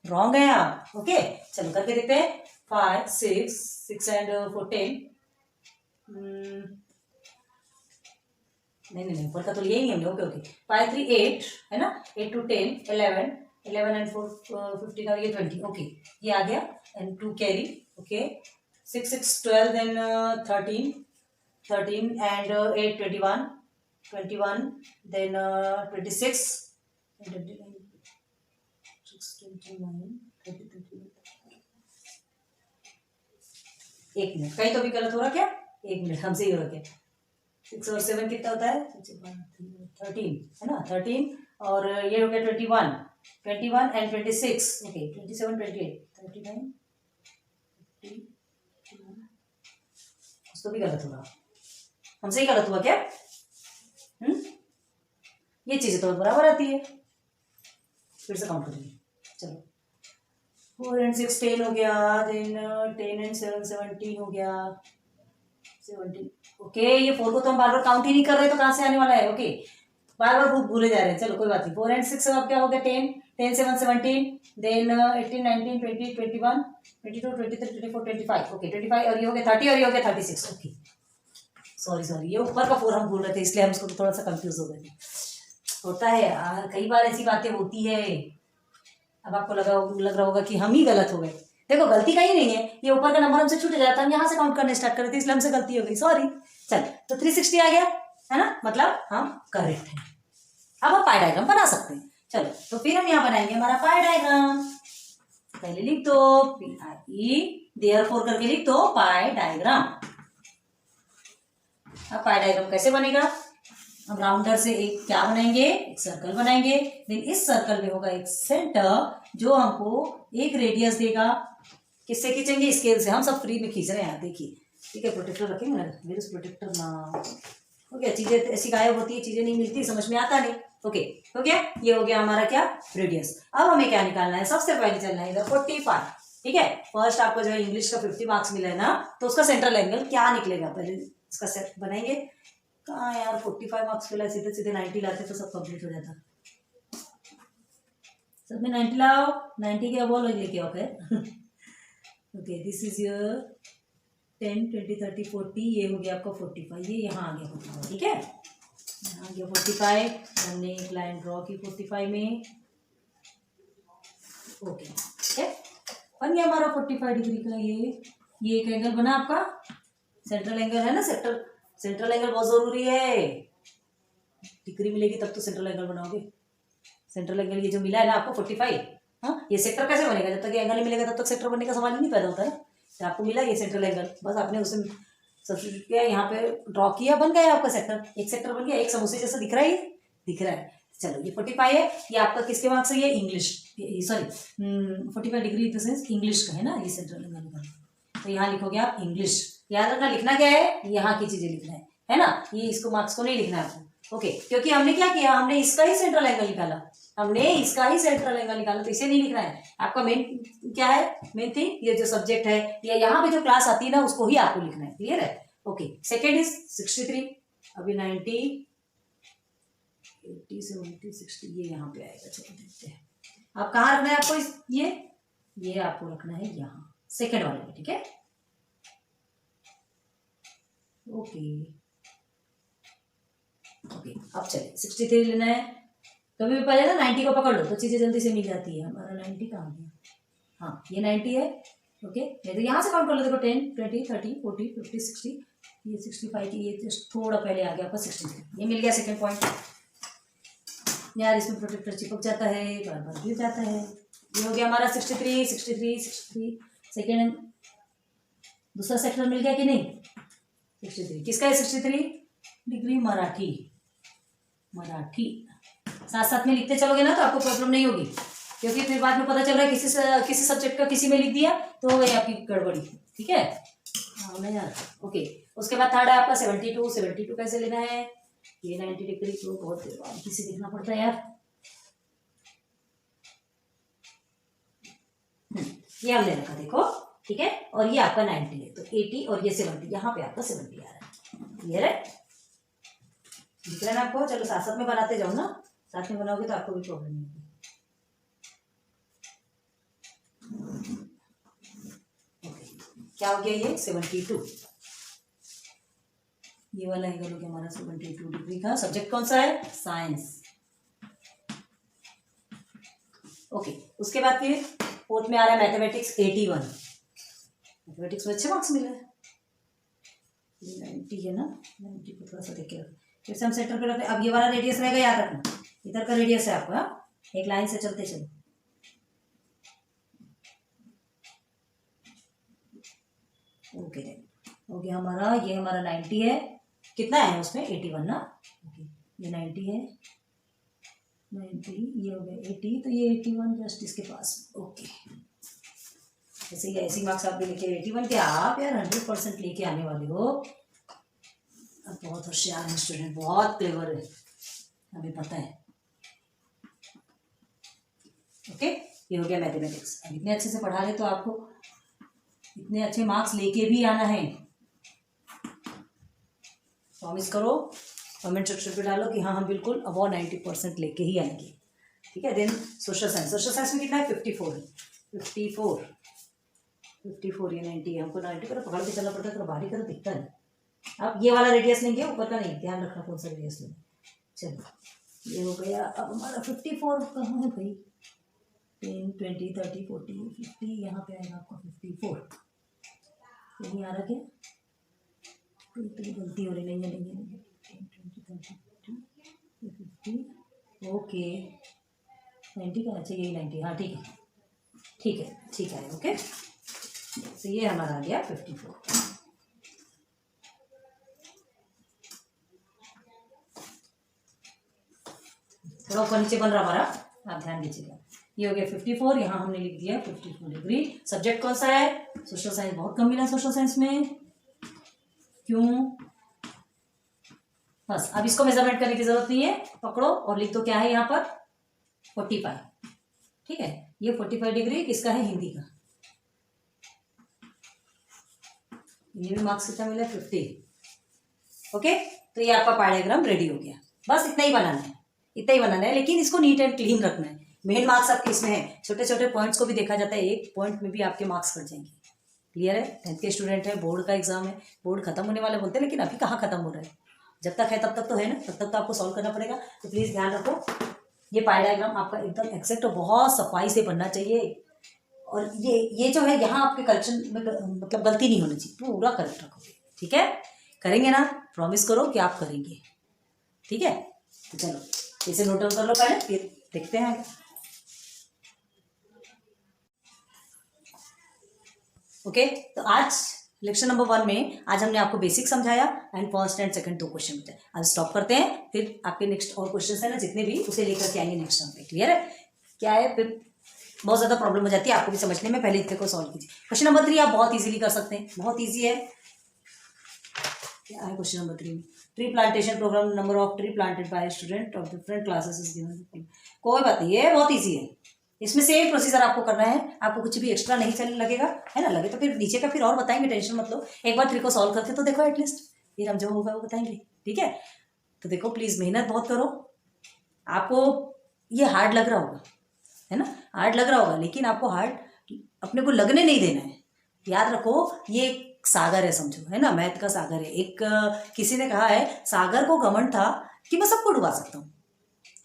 रॉन्ग है आप। ओके, चलो करके देखते हैं। 5 6 6 एंड 4 10, नहीं ऊपर का तो यही नहीं हमने। ओके ओके, 5 3 8 है ना, 8 2 10 11, 11 एंड 4 15 और ये 20। ओके, ये आ गया, and 2 carry. Okay, 6 6 12 then 13 13 and 8 21 21 then 26 29 एक मिनट, कहीं तो भी गलत हो रहा क्या? एक मिनट, हमसे ही हो रहा क्या? 6 और 7 कितना होता है? 13 है ना, 13 और ये हो गया 21 21 एंड 26। ओके, 27 28 39 50 उसको भी गलत हो रहा, हमसे ही गलत हुआ क्या? ये चीजें तो बराबर आती है, फिर से काउंट करेंगे। चलो, 4 एंड 6 10 हो गया, देन 10 एंड 7 17 हो गया, 17। ओके, ये 4 को तो हम बार बार काउंट ही नहीं कर रहे, तो कहाँ से आने वाला है? ओके, बार बार भूले जा रहे हैं, चलो कोई बात नहीं। 4 एंड 6 अब क्या हो गया? 10 10 7 17, देन 18 19 20 21 22 23 24 25। ओके, 25 और ये हो गया 30 और ये हो गया 36। ओके, सॉरी ये ऊपर का 4 हम भूल रहे थे, इसलिए हम इसको थोड़ा सा कंफ्यूज हो गए थे। होता है यार, कई बार ऐसी बातें होती है। अब आपको लग रहा होगा कि हम ही गलत हो गए, देखो गलती कहीं नहीं है, ये ऊपर का नंबर हमसे छूट जाता, हम यहाँ से काउंट करने स्टार्ट करते, इसलिए हमसे गलती हो गई, सॉरी। चल, तो 360 आ गया है ना, मतलब हम करेक्ट हैं। अब हम पाई डायग्राम बना सकते हैं। चलो, तो फिर हम यहाँ बनाएंगे हमारा पाई डायग्राम। पहले लिख दो PIE, देयरफॉर करके लिख दो पाई डायग्राम। अब पाई डायग्राम कैसे बनेगा? हम राउंडर से एक क्या बनाएंगे? एक सर्कल बनाएंगे। देन इस सर्कल में होगा एक सेंटर जो हमको एक रेडियस देगा। किससे खींचेंगे? स्केल से। हम सब फ्री में खींच रहे हैं यहाँ, देखिए, ठीक है। प्रोटेक्टर रखेंगे ना, मेरे प्रोटेक्टर ना हो गया, चीजें ऐसी गायब होती है, चीजें नहीं मिलती, समझ में आता नहीं। ओके, हो गया, ये हो गया हमारा क्या? रेडियस। अब हमें क्या निकालना है? सबसे पहले चलना है इधर 45, ठीक है। फर्स्ट आपको जो है इंग्लिश का 50 मार्क्स मिला है ना, तो उसका सेंट्रल एंगल क्या निकलेगा? पहले इसका सेट बनाएंगे। कहाँ यार 45 मार्क्स मिला, सीधे सीधे 90 लाते तो सब कंप्लीट हो जाता। सब में 90 लाओ, 90 के अब लेके आओ फिर। ओके, दिस इज योर 10 20 30 40, ये हो गया आपका 45, ये यहाँ आ गया 45, ठीक है। यहाँ आ गया 45, हमने एक लाइन ड्रॉ की 45 में। ओके, ठीक है, बन गया हमारा 45 डिग्री का ये एक एंगल बना आपका। सेंट्रल एंगल है ना, सेंट्रल एंगल बहुत जरूरी है। डिग्री मिलेगी तब तो सेंट्रल एंगल बनाओगे। सेंट्रल एंगल ये जो मिला है ना आपको 45, हाँ, ये सेक्टर कैसे बनेगा? जब तक ये एंगल नहीं मिलेगा तब तक सेक्टर बनने का सवाल ही नहीं पैदा होता है। तो आपको मिला ये सेंट्रल एंगल, बस आपने उसे सब्स्टिट्यूट किया, यहाँ पे ड्रॉ किया, बन गया आपका सेक्टर। एक सेक्टर बन गया, एक समोसे जैसा दिख रहा है, दिख रहा है। चलो, ये 45 है, ये आपका किसके मार्क्स है? ये इंग्लिश, सॉरी 45 डिग्री इंग्लिश का है ना, ये सेंट्रल एंगल का। तो यहाँ लिखोगे आप इंग्लिश। याद रखना, लिखना क्या है? यहाँ की चीजें लिखना है ना, ये इसको मार्क्स को नहीं लिखना है आपको। ओके, क्योंकि हमने क्या किया? हमने इसका ही सेंट्रल एंगल निकाला, तो इसे नहीं लिखना है। आपका मेन क्या है? मेन थिंग ये जो सब्जेक्ट है या यहाँ पे जो क्लास आती है ना, उसको ही आपको लिखना है। क्लियर है? ओके, सेकेंड इज 63, अभी 90 80 70 60, ये यहाँ पे आएगा। चलो देखते हैं, आप कहाँ रखना है आपको? ये आपको रखना है यहाँ सेकेंड वाले में, ठीक है। ओके, ओके, अब चलिए 63 लेना है। कभी भी पहले ना 90 को पकड़ लो तो चीज़ें जल्दी से मिल जाती है। हमारा 90 कहाँ गया? हाँ, ये 90 है। ओके, नहीं तो यहाँ से काउंट कर लो। देखो 10, 20, 30, 40, 50, 60, ये 65 की, ये जस्ट थोड़ा पहले आ गया आपका 63। ये मिल गया सेकेंड पॉइंट। यार इसमें प्रोटेक्टर चिपक जाता है, बार बार गिर जाता है। ये हो गया हमारा 63, 63, 63। सेकेंड दूसरा सेक्टर मिल गया कि नहीं? 63 किसका है? 63 डिग्री मराठी। मराठी साथ साथ में लिखते चलोगे ना तो आपको प्रॉब्लम नहीं होगी, क्योंकि फिर बाद में पता चल रहा है किसी सब्जेक्ट का किसी में लिख दिया तो हो गई आपकी गड़बड़ी। ठीक है, हाँ नहीं यार। ओके, उसके बाद थर्ड है आपका 72। 72 कैसे लेना है? ये 90 डिग्री को बहुत किसी देखना पड़ता है यार। ये हमने रखा देखो, ठीक है, और ये आपका 90 है तो 80 और ये 70, यहाँ पे आपका 70 आ रहा है। क्लियर है? दिख रहा है ना आपको? चलो साथ साथ में बनाते जाओ ना, साथ में बनाओगे तो आपको भी प्रॉब्लम नहीं होगी। क्या हो गया ये? 72। ये वाला एंगल हो गया हमारा 72 डिग्री का। सब्जेक्ट कौन सा है? साइंस। ओके, उसके बाद फिर फोर्थ में आ रहा है मैथमेटिक्स 81। मैथमेटिक्स में अच्छे मार्क्स मिले हैं। 90 है ना, 90 को थोड़ा सा देख के रखो। फिर से हम सेंटर पे रखते हैं। अब ये वाला रेडियस रहेगा, याद रखना इधर का रेडियस है आपका। एक लाइन से चलते चलो। ओके, हो गया हमारा, ये हमारा 90 है। कितना है उसमें? 81 ना। ओके, ये 90 है, 90, ये हो गया 80, तो ये 81 जस्ट इसके पास। ओके, ऐसे ही ऐसी मार्क्स आप भी लिखे 81 के। आप यार 100% लेके आने वाले हो। अब बहुत होशियार है स्टूडेंट, बहुत क्लेवर है, हमें पता है। ओके, ये हो गया मैथमेटिक्स। अब इतने अच्छे से पढ़ा रहे तो आपको इतने अच्छे मार्क्स लेके भी आना है। प्रॉमिस करो, कमेंट सेक्शन पे डालो कि हाँ हम बिल्कुल अबव 90% लेके ही आएंगे। ठीक है। Then social science. Social science में कितना है? 54 है। 54 ये 90 है। हमको 90 पर पकड़ के चलना पड़ता है, तो बाहरी का तो दिखता है। आप ये वाला रेडियस लेंगे, ऊपर का नहीं, ध्यान रखना कौन सा रेडियस लेंगे। चलो ये हो गया। अब हमारा 54 कहाँ है भाई? 10, 20, 30, 40, 50, यहाँ पे आएगा आपका 54। यही आ रहा क्या? तो गलती हो रही, नहीं है, 10, 20, 30, 40, 50। ओके, 90 का अच्छा, यही 90। हाँ ठीक है, ठीक है, ठीक है। ओके, तो ये हमारा आ गया 54। थोड़ा ऊपर नीचे बन रहा हमारा, आप ध्यान दीजिएगा। ये हो गया 54, यहाँ हमने लिख दिया 54 डिग्री। सब्जेक्ट कौन सा है? Social science. बहुत कम मिला सोशल साइंस में, क्यों? बस अब इसको मेजरमेंट करने की जरूरत नहीं है, पकड़ो और लिख दो। क्या है यहाँ पर? 45। ठीक है, ये 45 डिग्री किसका है? हिंदी का। ये भी मार्क्स कितना मिला? 50। ओके, तो ये आपका पायडाग्राम रेडी हो गया। बस इतना ही बनाना है, इतना ही बनाना है, लेकिन इसको नीट एंड क्लीन रखना है। मेन मार्क्स आपके इसमें है, छोटे छोटे पॉइंट्स को भी देखा जाता है, एक पॉइंट में भी आपके मार्क्स कट जाएंगे। क्लियर है? 10th के स्टूडेंट है, बोर्ड का एग्जाम है, बोर्ड खत्म होने वाले बोलते हैं, लेकिन अभी कहाँ खत्म हो रहा है? जब तक है तब तक तो है ना, तब तक तो आपको सॉल्व करना पड़ेगा। तो प्लीज ध्यान रखो, ये पायडाग्राम आपका एकदम एक्जैक्ट और बहुत सफाई से बनना चाहिए। और ये जो है यहाँ आपके करेक्शन में मतलब गलती नहीं होनी चाहिए, पूरा करेक्ट रखोगे। ठीक है, करेंगे ना? प्रॉमिस करो कि आप करेंगे। ठीक है, तो चलो इसे नोट डाउन कर लो पहले, फिर देखते हैं आगे। ओके, तो आज लेक्चर नंबर 1 में आज हमने आपको बेसिक समझाया and first and second 2 question बताए। आज स्टॉप करते हैं, फिर आपके नेक्स्ट और क्वेश्चन है ना जितने भी, उसे लेकर के आएंगे नेक्स्ट टाइम पे। क्लियर है? क्या है, फिर बहुत ज़्यादा प्रॉब्लम हो जाती है आपको भी समझने में। पहले इतने को सॉल्व कीजिए। क्वेश्चन नंबर 3 आप बहुत इजीली कर सकते हैं, बहुत ईजी है। क्या है क्वेश्चन नंबर 3 में? Tree plantation programme, number of tree planted by student of different classes is given. कोई बात नहीं, ये बहुत ईजी है। इसमें सेम प्रोसीजर आपको करना है, आपको कुछ भी एक्स्ट्रा नहीं चलने लगेगा, है ना? लगे तो फिर नीचे का फिर और बताएंगे, टेंशन मत लो। एक बार ट्री को सॉल्व करके तो देखो एटलीस्ट, फिर हम जो होगा वो बताएंगे। ठीक है, तो देखो प्लीज मेहनत बहुत करो। आपको ये हार्ड लग रहा होगा, है ना? हार्ड लग रहा होगा, लेकिन आपको हार्ड अपने को लगने नहीं देना है। याद रखो, ये एक सागर है, समझो, है ना? मैथ का सागर है। एक किसी ने कहा है, सागर को घमंड था कि मैं सबको डुबा सकता हूँ।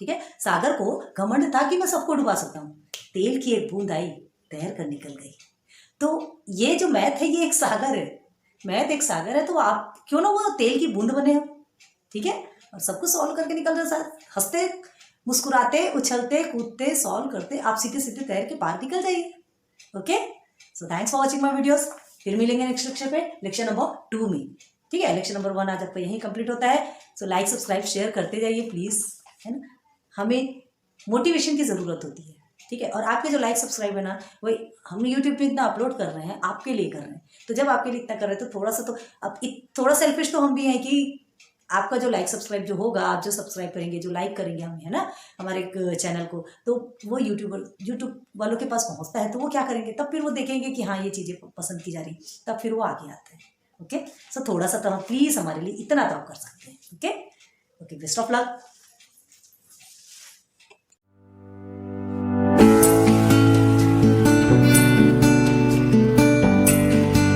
ठीक है, सागर को घमंड था कि मैं सबको डुबा सकता हूँ। तेल की एक बूंद आई, तैर कर निकल गई। तो ये जो मैथ है ये एक सागर है, मैथ एक सागर है, तो आप क्यों ना वो तेल की बूंद बने हो। ठीक है, और सब कुछ सॉल्व करके निकल रहे साथ, हंसते मुस्कुराते उछलते कूदते सॉल्व करते आप सीधे सीधे तैर के पार निकल जाइए। Okay, so thanks for watching my videos. फिर मिलेंगे नेक्स्ट लेक्चर पे, लेक्चर नंबर 2 में। ठीक है, लेक्चर नंबर 1 आज आपका यहीं कंप्लीट होता है। सो लाइक सब्सक्राइब शेयर करते जाइए प्लीज़, है ना, हमें मोटिवेशन की ज़रूरत होती है। ठीक है, और आपके जो लाइक सब्सक्राइब है ना, वही हम यूट्यूब पे इतना अपलोड कर रहे हैं आपके लिए कर रहे हैं, तो जब आपके लिए इतना कर रहे हैं तो थोड़ा सा तो अब थोड़ा सेल्फिश तो हम भी हैं कि आपका जो लाइक सब्सक्राइब जो होगा, आप जो सब्सक्राइब करेंगे, जो लाइक करेंगे हमें, है ना, हमारे चैनल को, तो वो यूट्यूब वालों के पास पहुंचता है, तो वो क्या करेंगे, तब फिर वो देखेंगे कि हाँ ये चीज़ें पसंद की जा रही, तब फिर वो आगे आते हैं। ओके, सो थोड़ा सा तो हम प्लीज़ हमारे लिए इतना तो आप कर सकते हैं। Okay, okay, best of luck.